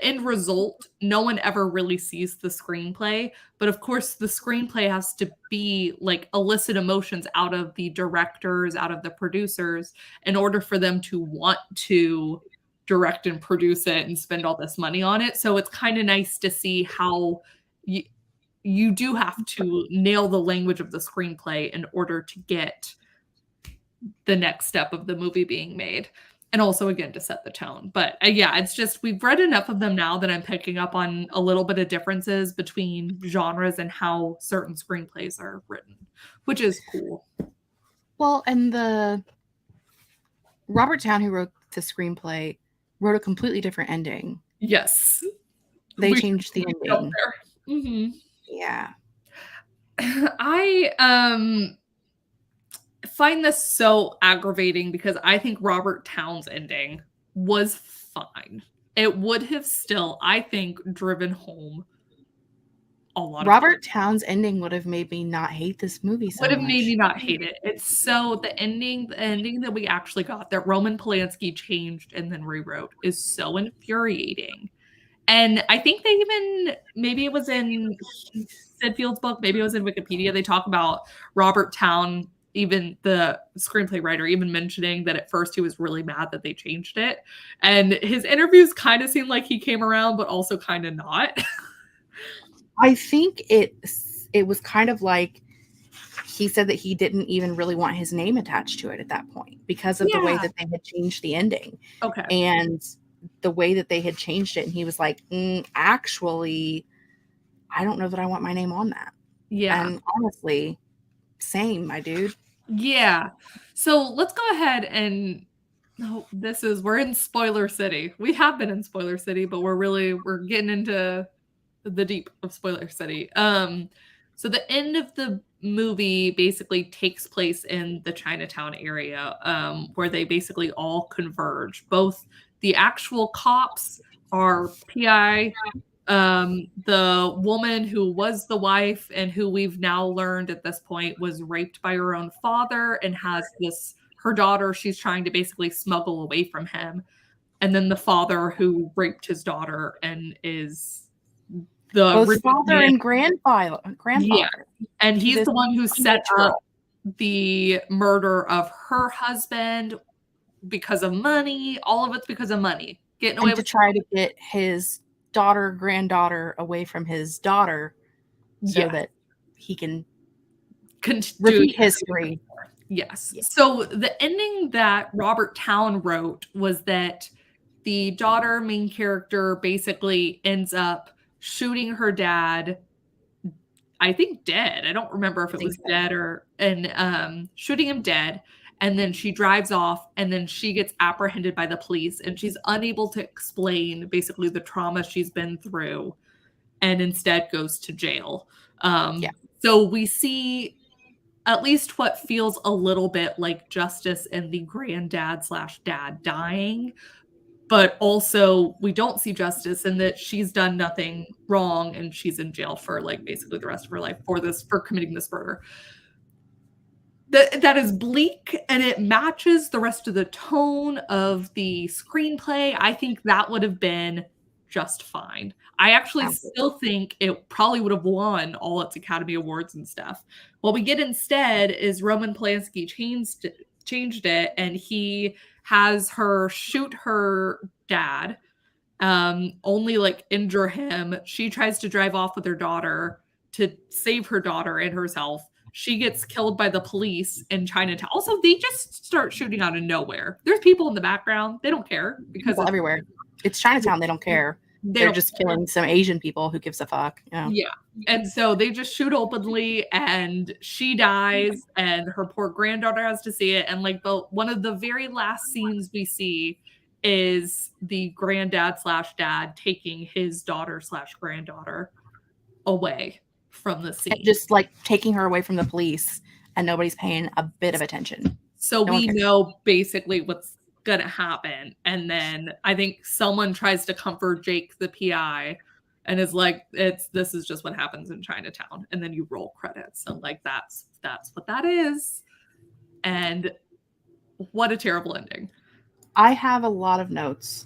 end result, no one ever really sees the screenplay, but of course the screenplay has to be like elicit emotions out of the directors, out of the producers, in order for them to want to direct and produce it and spend all this money on it. So it's kind of nice to see how you do have to nail the language of the screenplay in order to get the next step of the movie being made. And also, again, to set the tone. But yeah, it's just, we've read enough of them now that I'm picking up on a little bit of differences between genres and how certain screenplays are written, which is cool. Well, and the Robert Towne, who wrote the screenplay, wrote a completely different ending. Yes. They changed the ending. Mm-hmm. Yeah. I find this so aggravating because I think Robert Towne's ending was fine. It would have still, I think, driven home a lot. Robert Towne's ending would have made me not hate this movie so much. Would have made me not hate it. It's so, the ending that we actually got, that Roman Polanski changed and then rewrote, is so infuriating. And I think they even, maybe it was in Sid Field's book, maybe it was in Wikipedia, they talk about Robert Towne, even the screenplay writer, even mentioning that at first he was really mad that they changed it. And his interviews kind of seemed like he came around, but also kind of not. I think it was kind of like he said that he didn't even really want his name attached to it at that point because of the way that they had changed the ending. Okay. And the way that they had changed it, and he was like, actually, I don't know that I want my name on that. Yeah. And honestly, same, my dude. Yeah. So let's go ahead and we're in spoiler city. We have been in spoiler city, but we're getting into the deep of spoiler city. So the end of the movie basically takes place in the Chinatown area, where they basically all converge. Both the actual cops are PI, the woman who was the wife and who we've now learned at this point was raped by her own father and has her daughter she's trying to basically smuggle away from him. And then the father who raped his daughter and is the father and grandfather. Yeah. And he's the one who set up the murder of her husband because of money. All of it's because of money. Getting away to try to get his granddaughter away from his daughter so that he can repeat history. Yes. Yeah. So the ending that Robert Towne wrote was that the daughter main character basically ends up shooting her dad, I think dead. I don't remember if it was dead and shooting him dead. and then she drives off, and then she gets apprehended by the police, and she's unable to explain basically the trauma she's been through, and instead goes to jail. So we see at least what feels a little bit like justice in the granddad/dad dying, but also we don't see justice in that she's done nothing wrong and she's in jail for like basically the rest of her life for committing this murder. That is bleak, and it matches the rest of the tone of the screenplay. I think that would have been just fine. I actually still think it probably would have won all its Academy Awards and stuff. What we get instead is Roman Polanski changed it, and he has her shoot her dad, only like injure him. She tries to drive off with her daughter to save her daughter and herself. She gets killed by the police in Chinatown. Also, they just start shooting out of nowhere. There's people in the background. They don't care because people everywhere. It's Chinatown. They don't care. They're just killing some Asian people. Who gives a fuck? Yeah. And so they just shoot openly, and she dies, and her poor granddaughter has to see it. And like one of the very last scenes we see is the granddad/dad taking his daughter/granddaughter away from the scene. Just like taking her away from the police, and nobody's paying a bit of attention. So we know basically what's going to happen. And then I think someone tries to comfort Jake, the PI, and is like, this is just what happens in Chinatown. And then you roll credits. And like, that's what that is. And what a terrible ending. I have a lot of notes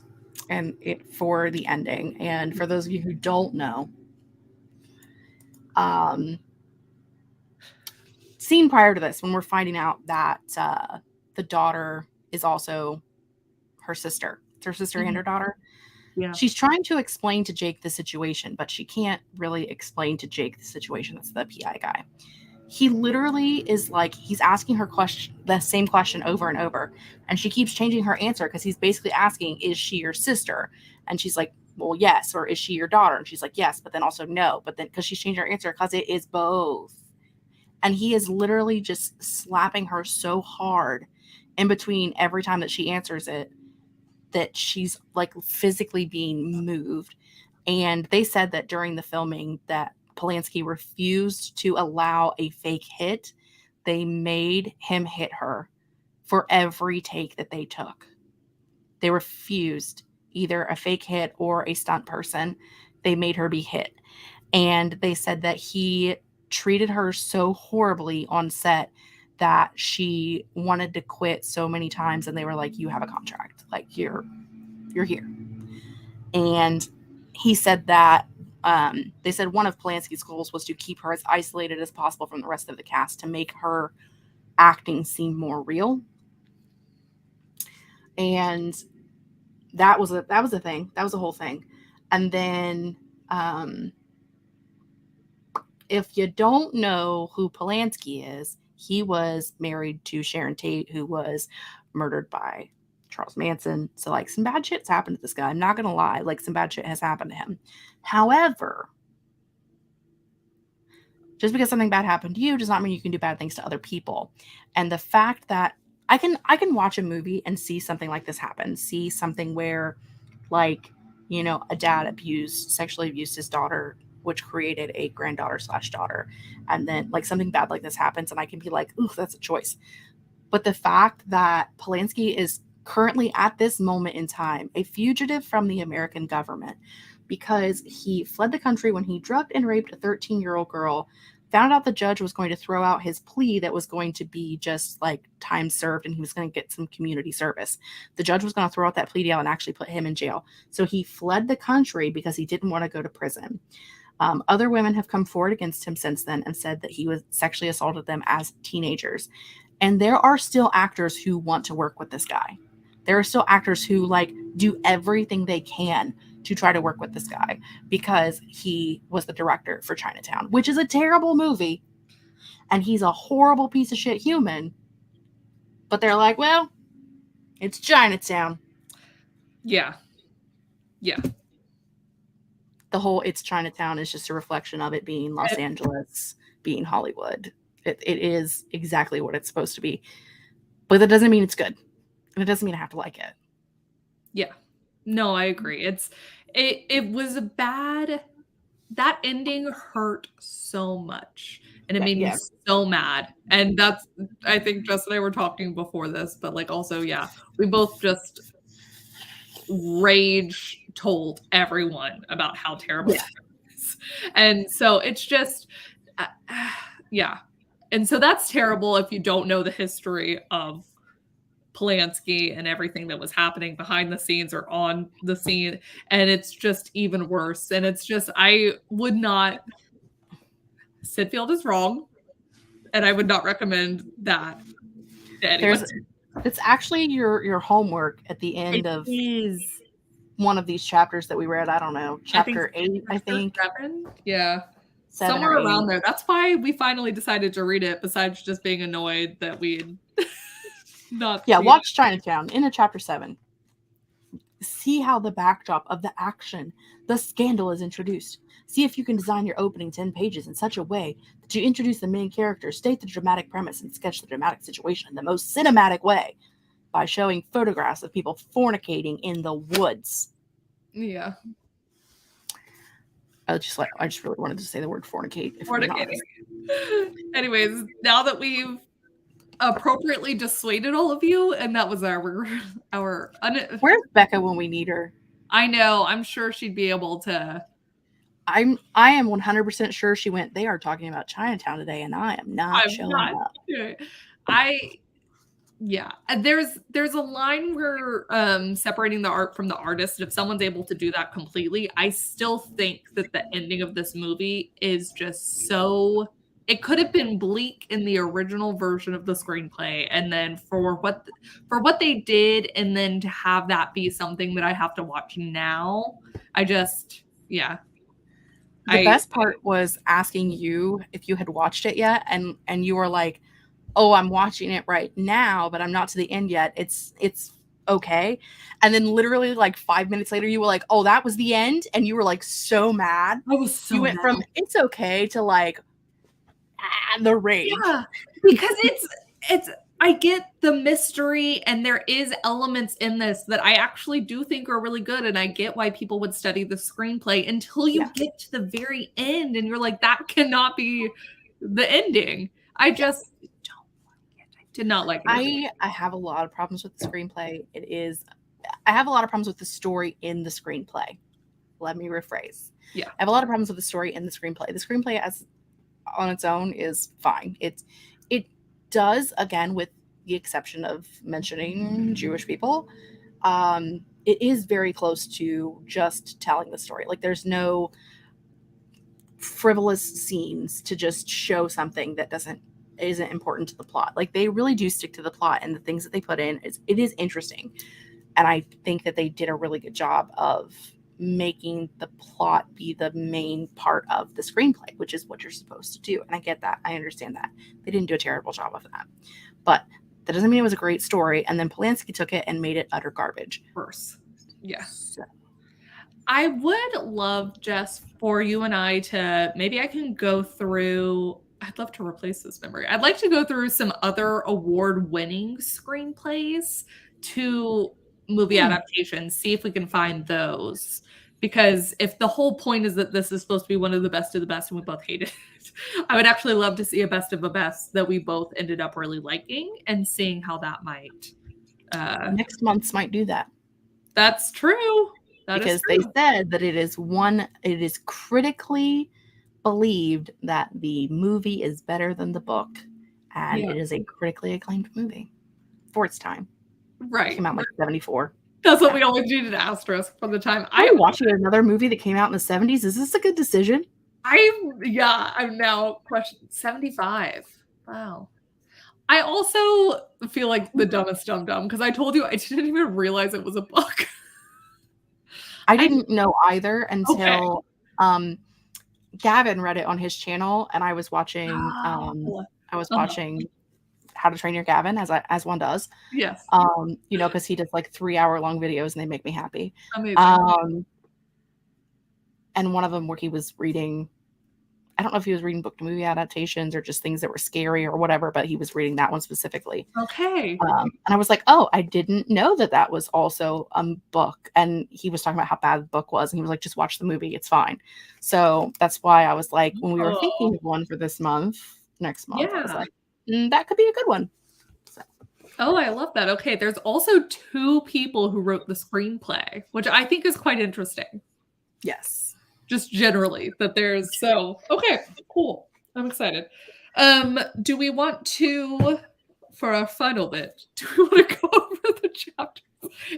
for the ending. And for those of you who don't know, scene prior to this, when we're finding out that the daughter is also her sister. It's her sister and her daughter. Yeah. She's trying to explain to Jake the situation, but she can't really explain to Jake the situation. That's the PI guy. He literally is like, he's asking her the same question over and over, and she keeps changing her answer because he's basically asking, is she your sister? And she's like, well, yes. Or is she your daughter? And she's like, yes, but then also no. But then because she's changed her answer because it is both. And he is literally just slapping her so hard in between every time that she answers it that she's like physically being moved. And they said that during the filming that Polanski refused to allow a fake hit. They made him hit her for every take that they took. They refused either a fake hit or a stunt person. They made her be hit. And they said that he treated her so horribly on set that she wanted to quit so many times. And they were like, you have a contract. Like, you're here. And he said that they said one of Polanski's goals was to keep her as isolated as possible from the rest of the cast to make her acting seem more real. And that was a thing. That was a whole thing. And then if you don't know who Polanski is, he was married to Sharon Tate, who was murdered by Charles Manson. So like some bad shit's happened to this guy. I'm not going to lie. Like some bad shit has happened to him. However, just because something bad happened to you does not mean you can do bad things to other people. And the fact that I can watch a movie and see something like this happen, see something where like, you know, a dad sexually abused his daughter, which created a granddaughter/daughter. And then like something bad like this happens and I can be like, ooh, that's a choice. But the fact that Polanski is currently at this moment in time a fugitive from the American government because he fled the country when he drugged and raped a 13-year-old girl, found out the judge was going to throw out his plea that was going to be just like time served and he was going to get some community service. The judge was going to throw out that plea deal and actually put him in jail. So he fled the country because he didn't want to go to prison. Other women have come forward against him since then and said that he was sexually assaulted them as teenagers. And there are still actors who want to work with this guy. There are still actors who like do everything they can to try to work with this guy because he was the director for Chinatown, which is a terrible movie. And he's a horrible piece of shit human. But they're like, well, it's Chinatown. Yeah. Yeah. The whole it's Chinatown is just a reflection of it being Los Angeles, being Hollywood. It is exactly what it's supposed to be. But that doesn't mean it's good. And it doesn't mean I have to like it. Yeah. No, I agree. It was a bad, that ending hurt so much. And it made me so mad. And that's, I think Jess and I were talking before this, but like also, yeah, we both just rage told everyone about how terrible it is. And so it's just, yeah. And so that's terrible if you don't know the history of Polanski and everything that was happening behind the scenes or on the scene. And it's just even worse. And it's just, I would not, Sid Field is wrong. And I would not recommend that to anyone. It's actually your homework at the end of one of these chapters that we read. I don't know, chapter 8, I think. 7? Yeah. 7 somewhere around there. That's why we finally decided to read it, besides just being annoyed that we not. Yeah, watch Chinatown in chapter 7. See how the backdrop of the action, the scandal is introduced. See if you can design your opening 10 pages in such a way that you introduce the main character, state the dramatic premise, and sketch the dramatic situation in the most cinematic way by showing photographs of people fornicating in the woods. Yeah. I just really wanted to say the word fornicate. Fornicating. Anyways, now that we've appropriately dissuaded all of you, and that was our Where's Becca when we need her? I know. I'm sure she'd be able to. I am 100% sure she went. They are talking about Chinatown today, and I am not showing up. Yeah, there's a line where separating the art from the artist. If someone's able to do that completely, I still think that the ending of this movie is just so. It could have been bleak in the original version of the screenplay, and then for what they did, and then to have that be something that I have to watch now, The best part was asking you if you had watched it yet, and you were like, "Oh, I'm watching it right now, but I'm not to the end yet. It's okay." And then literally like 5 minutes later, you were like, "Oh, that was the end," and you were like so mad. I was so. You went from "it's okay" to like the rage. Yeah, because it's. I get the mystery, and there is elements in this that I actually do think are really good, and I get why people would study the screenplay until you get to the very end, and you're like, that cannot be the ending. I just don't like it. I did not like it. I have a lot of problems with the screenplay. I have a lot of problems with the story in the screenplay. Let me rephrase. Yeah. I have a lot of problems with the story in the screenplay. The screenplay as on its own is fine. It does, again, with the exception of mentioning Jewish people, it is very close to just telling the story. Like, there's no frivolous scenes to just show something that isn't important to the plot. Like, they really do stick to the plot, and the things that they put in it is interesting. And I think that they did a really good job of making the plot be the main part of the screenplay, which is what you're supposed to do. And I get that. I understand that. They didn't do a terrible job of that. But that doesn't mean it was a great story. And then Polanski took it and made it utter garbage. Worse. Yeah. So. I would love, Jess, for you and I to, maybe I can go through, I'd love to replace this memory. I'd like to go through some other award-winning screenplays to movie adaptations, see if we can find those. Because if the whole point is that this is supposed to be one of the best and we both hated it, I would actually love to see a best of a best that we both ended up really liking and seeing how that might. Next month's might do that. That's true. Because they said that it is critically believed that the movie is better than the book. And it is a critically acclaimed movie for its time. Right. It came out like 74. That's what we always needed an asterisk for the time. I'm watching another movie that came out in the 70s. Is this a good decision? I'm now questioning 75. Wow. I also feel like the dumbest dumb because I told you I didn't even realize it was a book. I didn't know either until Gavin read it on his channel, and I was watching watching How to Train Your Gavin, as one does. Yes. Because he does like 3-hour-long videos and they make me happy. Amazing. And one of them where he was reading I don't know if he was reading book to movie adaptations or just things that were scary or whatever, but he was reading that one specifically. Okay. And I was like, oh, I didn't know that was also a book. And he was talking about how bad the book was. And he was like, just watch the movie. It's fine. So that's why I was like, when we were thinking of one for next month, I was like, that could be a good one. So. Oh, I love that. Okay. There's also 2 people who wrote the screenplay, which I think is quite interesting. Yes. Just generally that there's okay, cool. I'm excited. Do we want to, for our final bit, do we want to go over the chapter?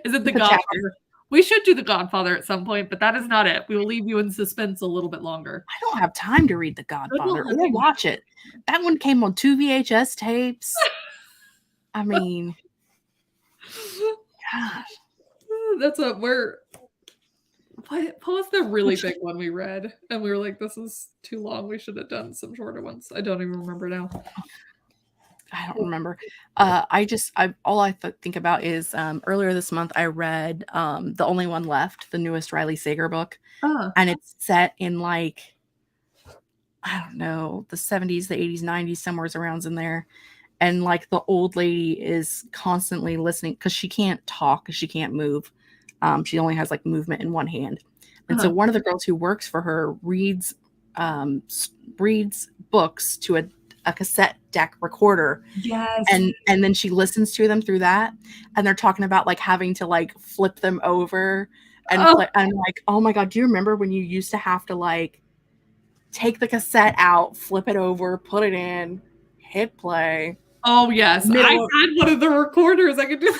Is it the Godfather? Chapter. We should do the Godfather at some point, but that is not it. We will leave you in suspense a little bit longer. I don't have time to read the Godfather or watch it. That one came on 2 VHS tapes. I mean, gosh. That's what was the really big one we read? And we were like, this is too long. We should have done some shorter ones. I don't even remember now. I don't remember. All I think about is earlier this month I read The Only One Left, the newest Riley Sager book. And it's set in like, I don't know, the 70s, the 80s, 90s, somewhere around in there. And like the old lady is constantly listening because she can't talk, because she can't move. She only has like movement in one hand. And so one of the girls who works for her reads books to a cassette deck recorder. Yes. And then she listens to them through that. And they're talking about like having to like flip them over and play. I'm like, oh my God, do you remember when you used to have to like take the cassette out, flip it over, put it in, hit play? Oh yes. I had one of the recorders. I could do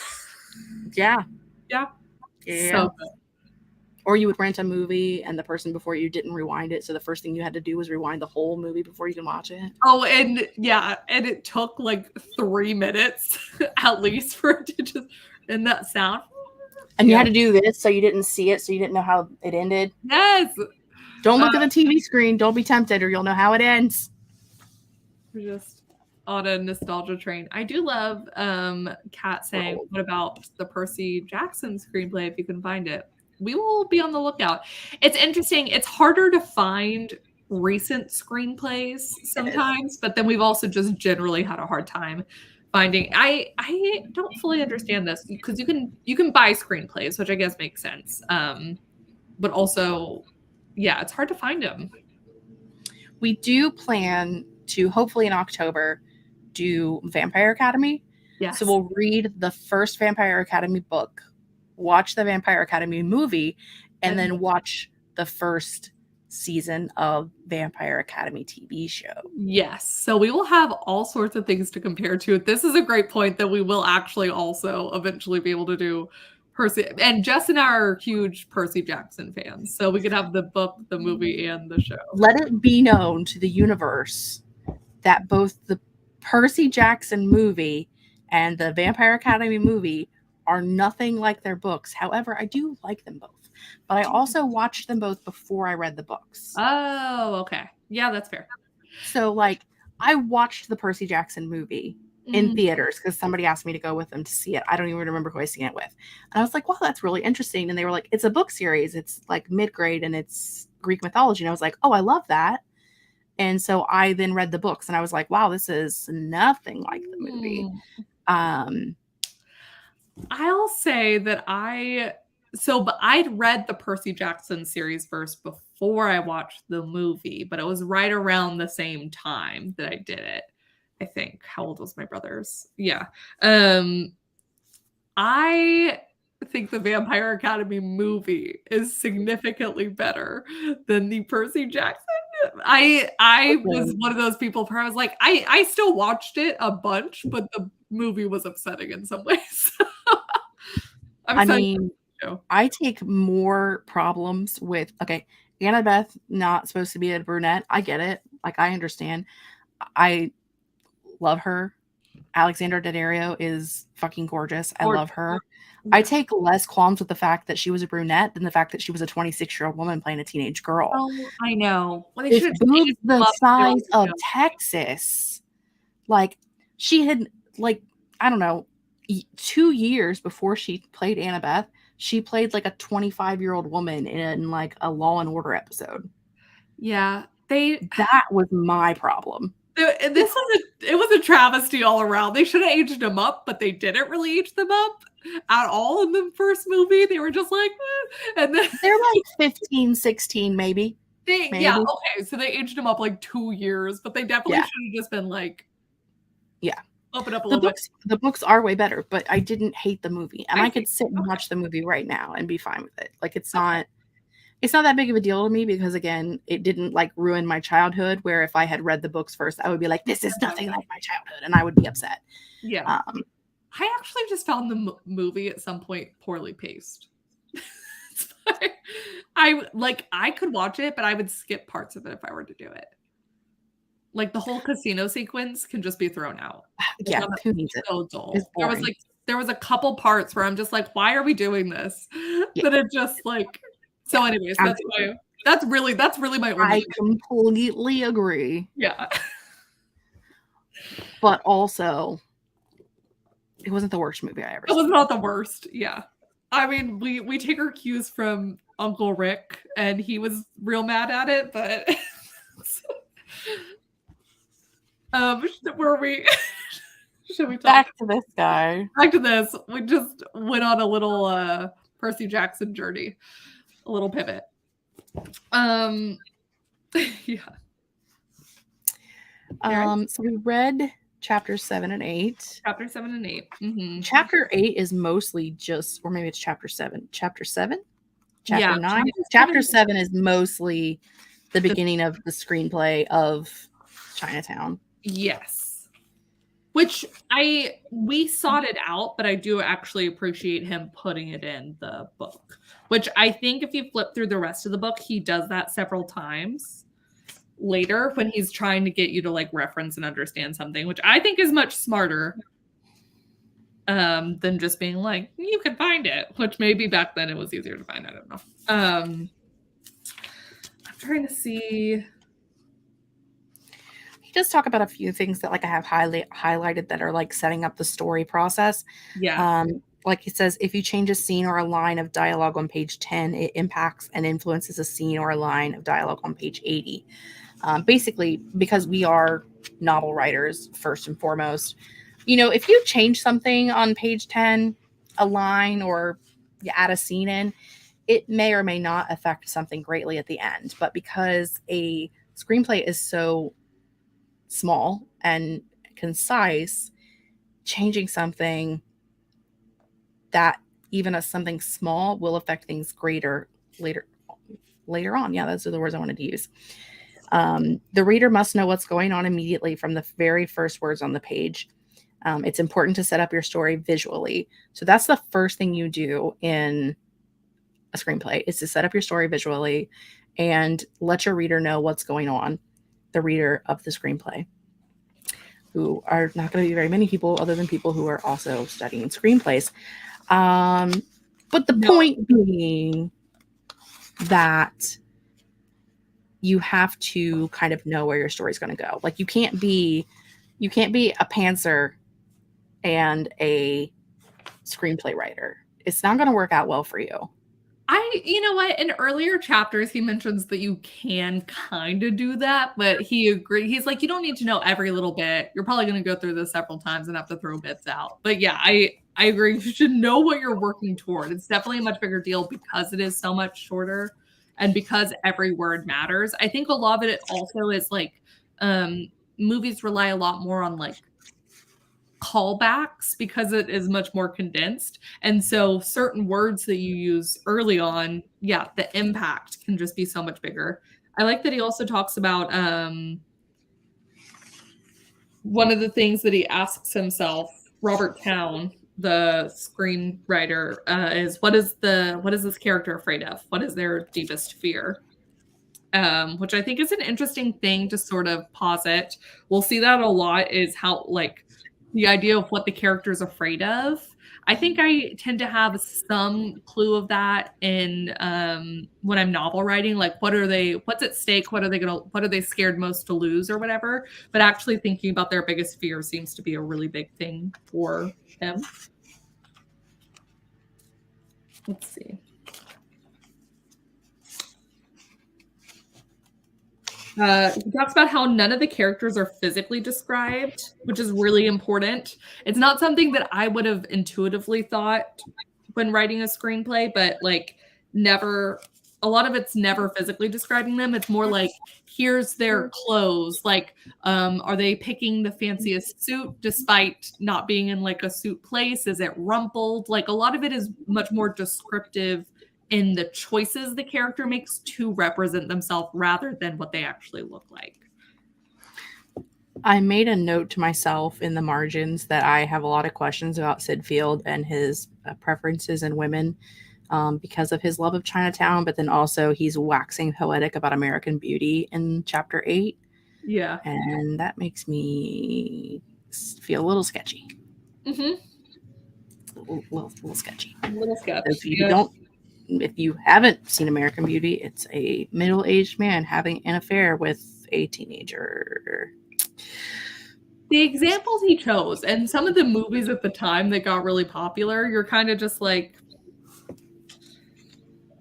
Yeah. Yeah. So good. Or you would rent a movie and the person before you didn't rewind it. So the first thing you had to do was rewind the whole movie before you can watch it. Oh, and it took like 3 minutes at least for it to just in that sound. And you had to do this so you didn't see it, so you didn't know how it ended. Yes. Don't look at the TV screen. Don't be tempted or you'll know how it ends. We're just on a nostalgia train. I do love Kat saying, what about the Percy Jackson screenplay if you can find it? We will be on the lookout. It's interesting. It's harder to find recent screenplays sometimes, but then we've also just generally had a hard time finding. I don't fully understand this because you can buy screenplays, which I guess makes sense. But also, yeah, it's hard to find them. We do plan to hopefully in October do Vampire Academy. Yes. So we'll read the first Vampire Academy book, watch the Vampire Academy movie, and then watch the first season of Vampire Academy TV show. Yes. So we will have all sorts of things to compare to. This is a great point that we will actually also eventually be able to do Percy. And Jess and I are huge Percy Jackson fans. So we could have the book, the movie, and the show. Let it be known to the universe that both the Percy Jackson movie and the Vampire Academy movie are nothing like their books. However, I do like them both. But I also watched them both before I read the books. Oh, okay. Yeah, that's fair. So, like, I watched the Percy Jackson movie in theaters because somebody asked me to go with them to see it. I don't even remember who I seen it with. And I was like, wow, that's really interesting. And they were like, it's a book series. It's like mid-grade and it's Greek mythology. And I was like, oh, I love that. And so I then read the books and I was like, wow, this is nothing like the movie. I'll say that but I'd read the Percy Jackson series first before I watched the movie, but it was right around the same time that I did it. I think. How old was my brothers? Yeah. I think the Vampire Academy movie is significantly better than the Percy Jackson. I was one of those people where I was like, I still watched it a bunch, but the movie was upsetting in some ways. I take more problems with, Annabeth not supposed to be a brunette. I get it. Like, I understand. I love her. Alexandra Daddario is fucking gorgeous. I love her. I take less qualms with the fact that she was a brunette than the fact that she was a 26-year-old woman playing a teenage girl. Oh, I know. If boobs the size of Texas, like, she had, like, I don't know, 2 years before she played Annabeth, she played like a 25-year-old woman in like a Law and Order episode. Yeah. That was my problem. It was a travesty all around. They should have aged them up, but they didn't really age them up at all in the first movie. They were just like, and then they're like 15, 16, maybe. Yeah, okay. So they aged them up like 2 years, but they definitely should have just been like, open up a little bit. The books are way better, but I didn't hate the movie, and I could sit and watch the movie right now and be fine with it. Like it's not that big of a deal to me because again, it didn't like ruin my childhood. Where if I had read the books first, I would be like, "This is nothing like my childhood," and I would be upset. Yeah, I actually just found the movie at some point poorly paced. I could watch it, but I would skip parts of it if I were to do it. Like the whole casino sequence can just be thrown out. Yeah, who needs it? So dull. There was a couple parts where I'm just like, why are we doing this? Yeah. But it just like so. Anyways, that's really my only. I completely agree. Yeah, but also, it wasn't the worst movie I ever. It was not the worst. Yeah, I mean, we take our cues from Uncle Rick, and he was real mad at it, but. Were we? Should we talk back to this guy? Back to this. We just went on a little Percy Jackson journey, a little pivot. Yeah. So we read chapters 7 and 8. Chapter 7 and 8. Mm-hmm. Chapter 8 is mostly just, or maybe it's chapter 7. Chapter 7. Chapter 9. Chapter 7 is mostly the beginning of the screenplay of Chinatown. Yes. Which we sought it out, but I do actually appreciate him putting it in the book. Which I think if you flip through the rest of the book, he does that several times later when he's trying to get you to like reference and understand something, which I think is much smarter than just being like, you can find it, which maybe back then it was easier to find. I don't know. I'm trying to see. He does talk about a few things that like I have highlighted that are like setting up the story process. Yeah. Like he says, if you change a scene or a line of dialogue on page 10, it impacts and influences a scene or a line of dialogue on page 80. Basically, because we are novel writers, first and foremost, you know, if you change something on page 10, a line, or you add a scene in, it may or may not affect something greatly at the end. But because a screenplay is so small and concise, changing something that even as something small will affect things greater later on. Yeah, those are the words I wanted to use. The reader must know what's going on immediately from the very first words on the page. It's important to set up your story visually. So that's the first thing you do in a screenplay, is to set up your story visually and let your reader know what's going on. The reader of the screenplay, who are not going to be very many people other than people who are also studying screenplays. But the point being that you have to kind of know where your story's going to go. Like you can't be a pantser and a screenplay writer. It's not going to work out well for you. You know what? In earlier chapters, he mentions that you can kind of do that, but he agreed. He's like, you don't need to know every little bit. You're probably going to go through this several times and have to throw bits out. But yeah, I agree. You should know what you're working toward. It's definitely a much bigger deal because it is so much shorter and because every word matters. I think a lot of it also is like movies rely a lot more on like callbacks because it is much more condensed, and so certain words that you use early on, the impact can just be so much bigger. I like that he also talks about one of the things that he asks himself, Robert Towne, the screenwriter, is what is this character afraid of? What is their deepest fear? Which I think is an interesting thing to sort of posit. We'll see that a lot, is how like the idea of what the character is afraid of. I think I tend to have some clue of that in when I'm novel writing, like what's at stake? What are they scared most to lose or whatever? But actually thinking about their biggest fear seems to be a really big thing for him. Let's see. He talks about how none of the characters are physically described, which is really important. It's not something that I would have intuitively thought when writing a screenplay, but like never, a lot of it's never physically describing them. It's more like, here's their clothes. Like, are they picking the fanciest suit despite not being in like a suit place? Is it rumpled? Like a lot of it is much more descriptive in the choices the character makes to represent themselves rather than what they actually look like. I made a note to myself in the margins that I have a lot of questions about Sid Field and his preferences in women because of his love of Chinatown, but then also he's waxing poetic about American Beauty in chapter 8. Yeah. And that makes me feel a little sketchy. Mm-hmm. A little sketchy. A little sketchy. If you haven't seen American Beauty, it's a middle-aged man having an affair with a teenager. The examples he chose and some of the movies at the time that got really popular, you're kind of just like,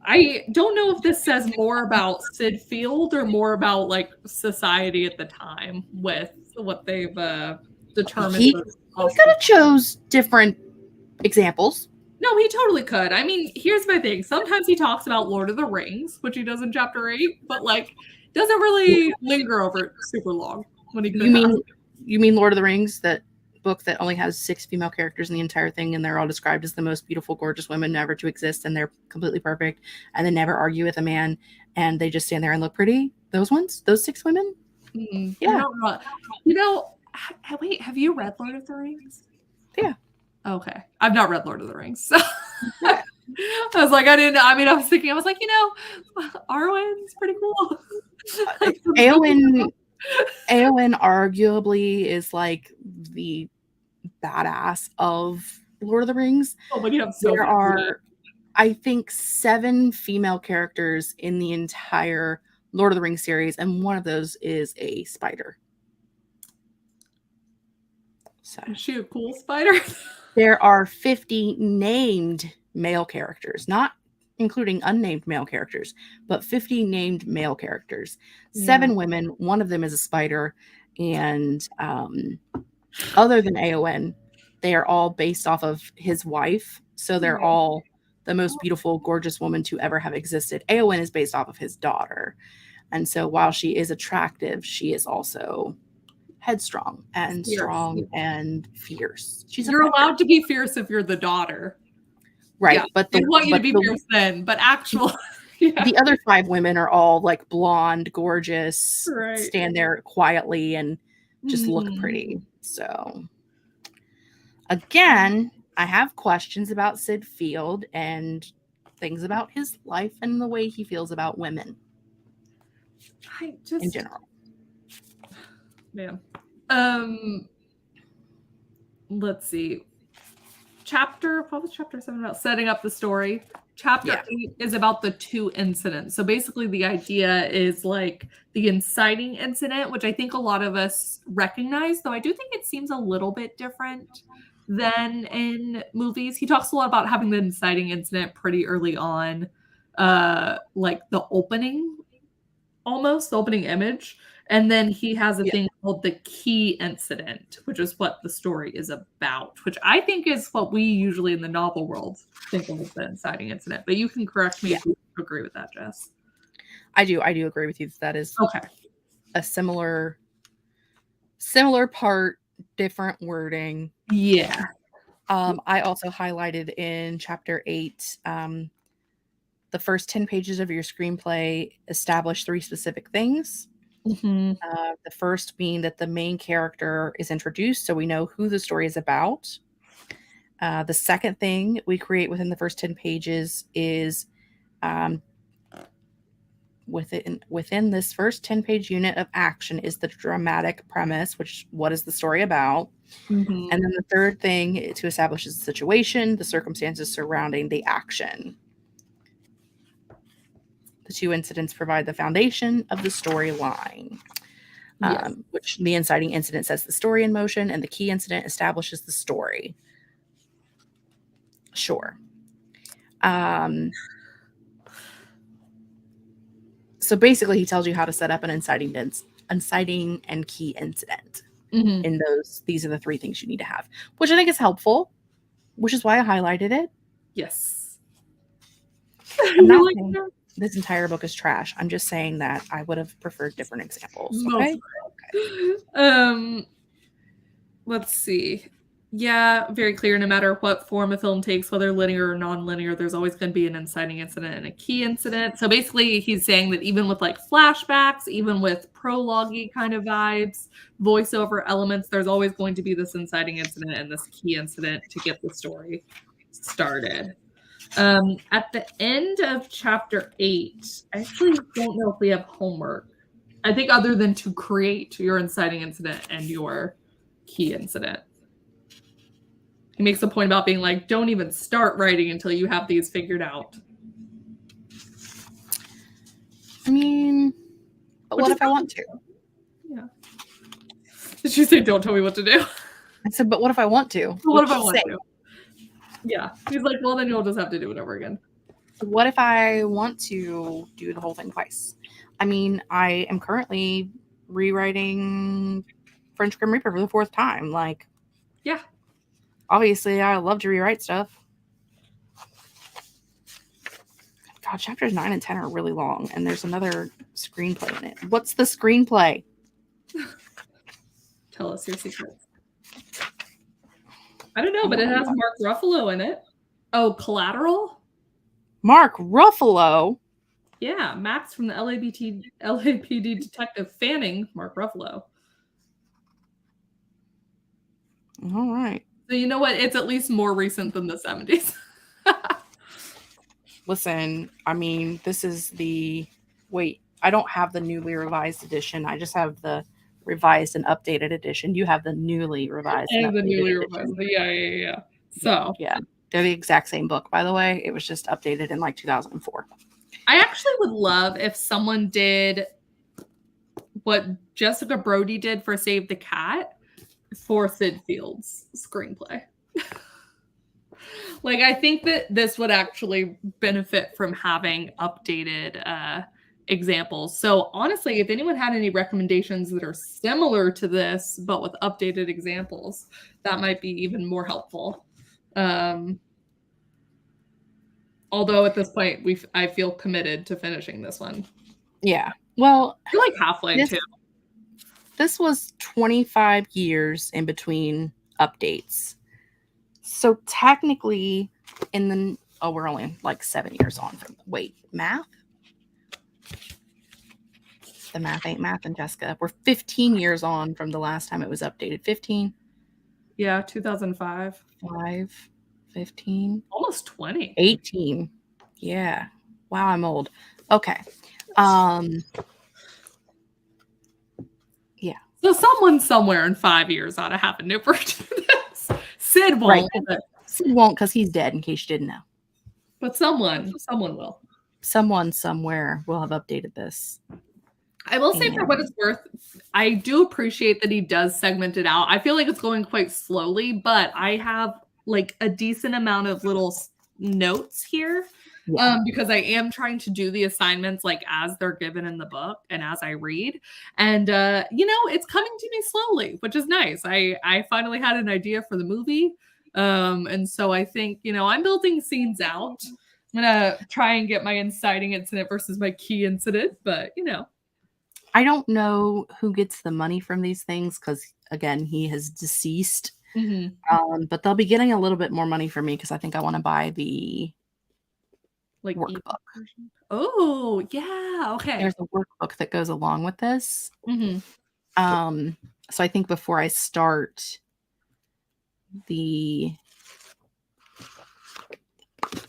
I don't know if this says more about Sid Field or more about like society at the time with what they've determined. He could have chose different examples. No, he totally could. I mean, here's my thing. Sometimes he talks about Lord of the Rings, which he does in chapter 8, but like doesn't really linger over it super long when he could. You mean Lord of the Rings, that book that only has 6 female characters in the entire thing, and they're all described as the most beautiful, gorgeous women ever to exist, and they're completely perfect, and they never argue with a man, and they just stand there and look pretty? Those ones? Those 6 women? Mm-hmm. Yeah. Wait, have you read Lord of the Rings? Yeah. Okay. I've not read Lord of the Rings. So. I was like, I was thinking, Arwen's pretty cool. Eowyn arguably is like the badass of Lord of the Rings. Oh, but you have there are, I think, 7 female characters in the entire Lord of the Rings series, and one of those is a spider. So, is she a cool spider? There are 50 named male characters, not including unnamed male characters, but 50 named male characters. 7 women, one of them is a spider, and other than Eowyn, they are all based off of his wife, so they're all the most beautiful, gorgeous woman to ever have existed. Eowyn is based off of his daughter, and so while she is attractive, she is also headstrong and strong and fierce. You're allowed to be fierce if you're the daughter. Right. Yeah, But they want you to be fierce then, but actually the other 5 women are all like blonde, gorgeous, right. Stand there quietly and just look pretty. So again, I have questions about Sid Field and things about his life and the way he feels about women. In general. Man. Let's see. What was chapter 7 about? Setting up the story. Chapter 8 is about the 2 incidents. So basically the idea is like the inciting incident, which I think a lot of us recognize, though I do think it seems a little bit different than in movies. He talks a lot about having the inciting incident pretty early on, like the opening, almost the opening image. And then he has a thing called the key incident, which is what the story is about, which I think is what we usually in the novel world think of as the inciting incident. But you can correct me if you agree with that, Jess. I do agree with you. That is a similar part, different wording. Yeah. I also highlighted in chapter 8, the first 10 pages of your screenplay establish 3 specific things. The first being that the main character is introduced, so we know who the story is about. The second thing we create within the first 10 pages is within this first 10-page unit of action is the dramatic premise, which what is the story about. And then the third thing to establish is the situation, the circumstances surrounding the action. The 2 incidents provide the foundation of the storyline, which the inciting incident sets the story in motion, and the key incident establishes the story. So basically, he tells you how to set up an inciting and key incident. In those, these are the 3 things you need to have, which I think is helpful, which is why I highlighted it. Yes. I'm not saying this entire book is trash. I'm just saying that I would have preferred different examples. Okay. Let's see. Yeah, very clear. No matter what form a film takes, whether linear or non-linear, there's always going to be an inciting incident and a key incident. So basically, he's saying that even with like flashbacks, even with prologue-y kind of vibes, voiceover elements, there's always going to be this inciting incident and this key incident to get the story started. At the end of chapter 8, I actually don't know if we have homework. I think other than to create your inciting incident and your key incident. He makes a point about being like, don't even start writing until you have these figured out. I mean, but what if I want to? Yeah. Did you say, don't tell me what to do? I said, but what if I want to? What if I want to? Yeah. He's like, well, then you'll just have to do it over again. What if I want to do the whole thing twice? I mean, I am currently rewriting French Grim Reaper for the 4th time. Like, yeah. Obviously, I love to rewrite stuff. God, chapters 9 and 10 are really long, and there's another screenplay in it. What's the screenplay? Tell us your secrets. I don't know, but it has Mark Ruffalo in it. Oh, Collateral? Mark Ruffalo? Yeah, Max from the LAPD detective fanning Mark Ruffalo. All right. So you know what? It's at least more recent than the 70s. Listen, I mean, this is the... Wait, I don't have the newly revised edition. I just have the revised and updated edition. You have the newly revised and the newly revised. Yeah. So... Yeah. They're the exact same book, by the way. It was just updated in like 2004. I actually would love if someone did what Jessica Brody did for Save the Cat for Sid Field's screenplay. Like, I think that this would actually benefit from having updated examples. So honestly, if anyone had any recommendations that are similar to this, but with updated examples, that might be even more helpful. Although at this point, I feel committed to finishing this one. Yeah. Well, you're like halfway too. This was 25 years in between updates. So technically we're only like 7 years on from, math? The math ain't math, and Jessica. We're 15 years on from the last time it was updated. 15? Yeah, 2005. 15? Almost 20. 18. Yeah. Wow, I'm old. Okay. Yeah. So someone somewhere in 5 years ought to have a new version of this. Sid won't. Right. Sid won't, because he's dead, in case you didn't know. But someone will. Someone somewhere will have updated this. I will say, for what it's worth, I do appreciate that he does segment it out. I feel like it's going quite slowly, but I have like a decent amount of little notes here. Yeah. Because I am trying to do the assignments like as they're given in the book and as I read. And, it's coming to me slowly, which is nice. I finally had an idea for the movie. And so I think, I'm building scenes out. I'm going to try and get my inciting incident versus my key incident. But, I don't know who gets the money from these things because, again, he has deceased. Mm-hmm. But they'll be getting a little bit more money from me because I think I want to buy the workbook. Oh, yeah. Okay. There's a workbook that goes along with this. Mm-hmm. So I think before I start the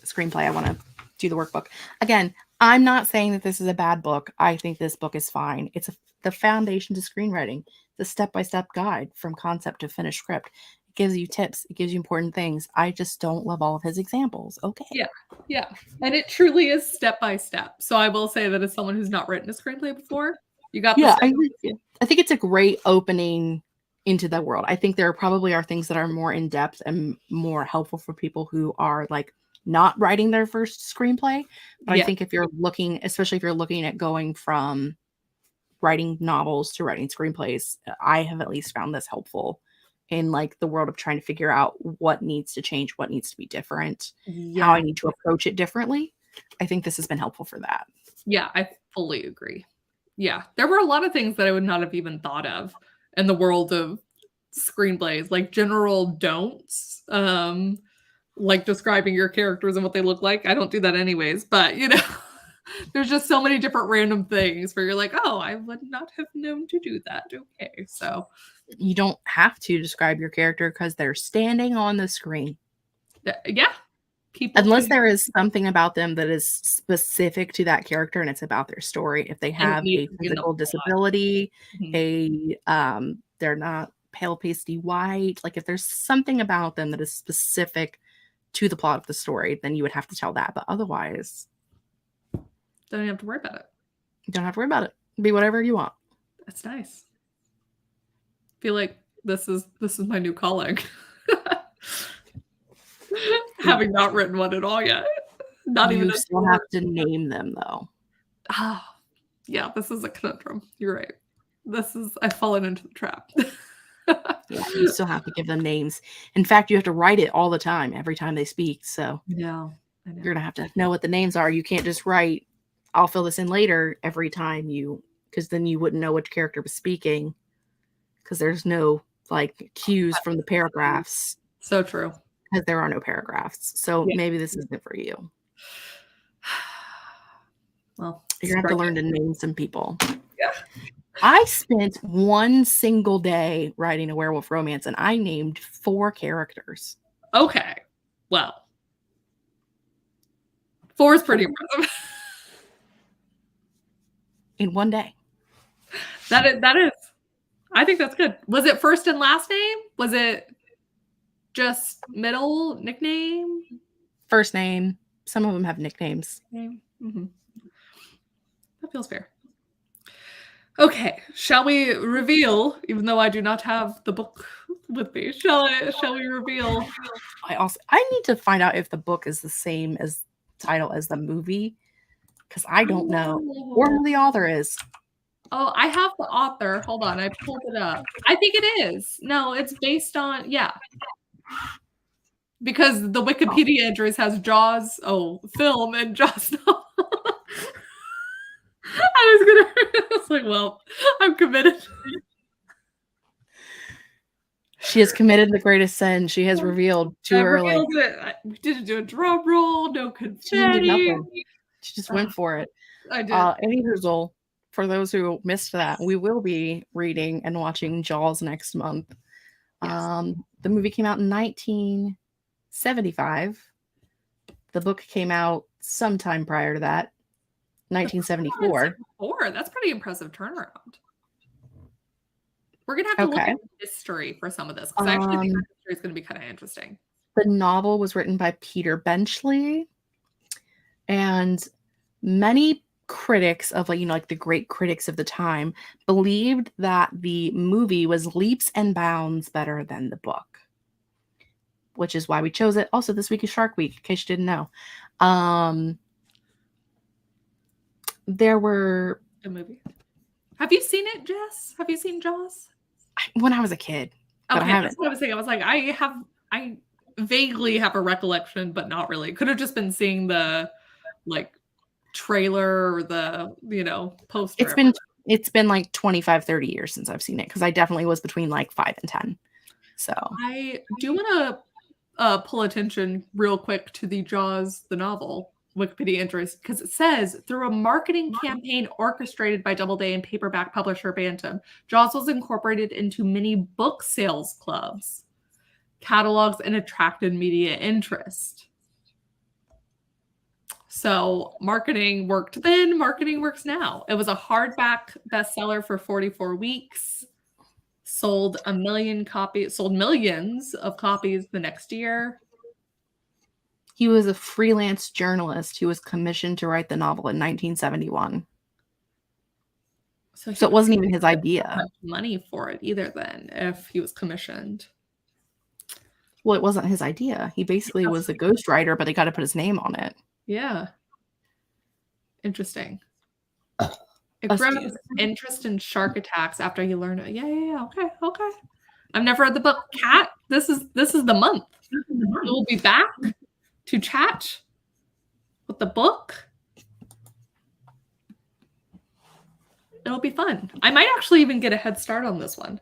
screenplay, I want to do the workbook. Again, I'm not saying that this is a bad book. I think this book is fine. It's the foundation to screenwriting, the step-by-step guide from concept to finished script. It gives you tips. It gives you important things. I just don't love all of his examples. Okay. Yeah. And it truly is step-by-step. So I will say that as someone who's not written a screenplay before, you got I think it's a great opening into the world. I think there probably are things that are more in-depth and more helpful for people who are like not writing their first screenplay. But Yeah. I think if you're looking, especially if you're looking at going from writing novels to writing screenplays, I have at least found this helpful in like the world of trying to figure out what needs to change, what needs to be different, how I need to approach it differently. I think this has been helpful for that. Yeah, I fully agree. Yeah, there were a lot of things that I would not have even thought of in the world of screenplays, like general don'ts, like describing your characters and what they look like. I don't do that anyways, but you know, there's just so many different random things where you're like, oh, I would not have known to do that. Okay, so you don't have to describe your character because they're standing on the screen. Yeah. People unless there is something about them that is specific to that character and it's about their story. If they have a physical disability, they're not pale pasty white, like if there's something about them that is specific to the plot of the story, then you would have to tell that. But otherwise, don't have to worry about it. You don't have to worry about it. Be whatever you want. That's nice. I feel like this is my new calling. Having not written one at all yet. Not even. You still have to name them though. Oh, yeah, this is a conundrum. You're right. I've fallen into the trap. Yeah, you still have to give them names. In fact, you have to write it all the time, every time they speak. So yeah, you're gonna have to know what the names are. You can't just write, I'll fill this in later every time because then you wouldn't know which character was speaking. Because there's no like cues from the paragraphs. So true. Because there are no paragraphs. So maybe this isn't for you. Well, you're gonna have to learn to name some people. Yeah. I spent one single day writing a werewolf romance and I named 4 characters. Okay. Well, 4 is pretty impressive. In one day. That is. I think that's good. Was it first and last name? Was it just middle nickname? First name. Some of them have nicknames. Mm-hmm. That feels fair. Okay, shall we reveal? Even though I do not have the book with me, shall we reveal? I need to find out if the book is the same as title as the movie, because I don't know, or who the author is. Oh, I have the author. Hold on, I pulled it up. I think it is. No, it's based on because the Wikipedia entries has Jaws film and Jaws novel. I was like, well, I'm committed. She has committed the greatest sin. She has revealed too early. We didn't do a drum roll, no confetti. She just went for it. I did. Any result, for those who missed that, we will be reading and watching Jaws next month. Yes. The movie came out in 1975. The book came out sometime prior to that. 1974. That's pretty impressive turnaround. We're gonna have to look at history for some of this because I actually think the history is going to be kind of interesting. The novel was written by Peter Benchley, and many critics of like the great critics of the time believed that the movie was leaps and bounds better than the book, which is why we chose it. Also, this week is Shark Week, in case you didn't know. There were a movie. Have you seen it, Jess? Have you seen Jaws? When I was a kid. Okay, that's what I was saying. I was like, I vaguely have a recollection, but not really. Could have just been seeing the trailer or the poster. It's been like 25, 30 years since I've seen it because I definitely was between like 5 and 10. So I do want to pull attention real quick to the Jaws, the novel. Wikipedia entries because it says through a marketing campaign orchestrated by Doubleday and paperback publisher Bantam, Jaws was incorporated into many book sales clubs, catalogs, and attracted media interest. So marketing worked then, marketing works now. It was a hardback bestseller for 44 weeks, sold millions of copies the next year. He was a freelance journalist who was commissioned to write the novel in 1971. So it wasn't even his idea. Money for it either then, if he was commissioned. Well, it wasn't his idea. He basically was a ghostwriter, but he got to put his name on it. Yeah. Interesting. It Us grows too. interest in shark attacks after you learn it. Yeah. Okay. I've never read the book. Kat, this is the month. We'll be back to chat with the book. It'll be fun. I might actually even get a head start on this one.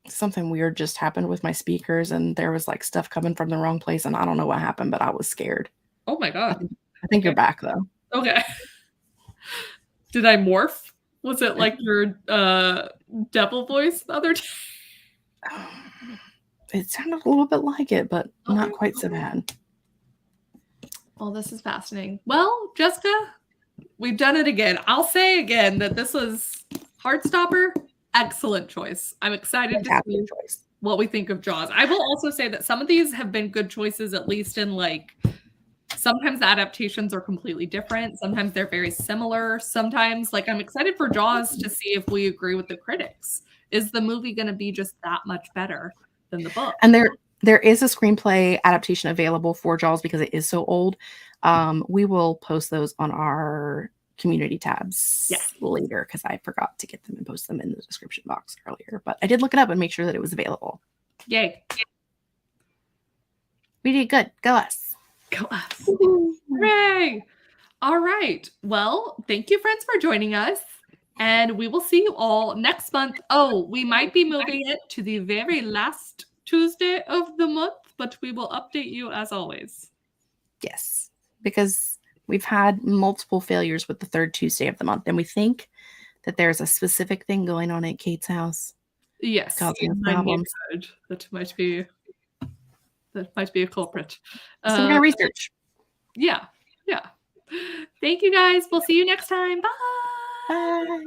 Something weird just happened with my speakers, and there was like stuff coming from the wrong place, and I don't know what happened, but I was scared. Oh my god. I think you're back though. Okay. Did I morph? Was it like your devil voice the other day? It sounded a little bit like it, but not quite so bad. Well, this is fascinating. Well, Jessica, we've done it again. I'll say again that this was Heartstopper. Excellent choice. I'm excited to see what we think of Jaws. I will also say that some of these have been good choices, at least in like, sometimes the adaptations are completely different. Sometimes they're very similar. Sometimes, like, I'm excited for Jaws to see if we agree with the critics. Is the movie going to be just that much better than the book? And there is a screenplay adaptation available for Jaws because it is so old. We will post those on our community tabs later because I forgot to get them and post them in the description box earlier. But I did look it up and make sure that it was available. Yay. We did good. Go us. Go us. Hooray. All right. Well, thank you, friends, for joining us. And we will see you all next month. Oh, we might be moving it to the very last Tuesday of the month, but we will update you as always. Yes, because we've had multiple failures with the third Tuesday of the month, and we think that there's a specific thing going on at Kate's house. Yes, causing problems. That might be a culprit. So we're gonna research. Yeah. Thank you, guys. We'll see you next time. Bye. Bye.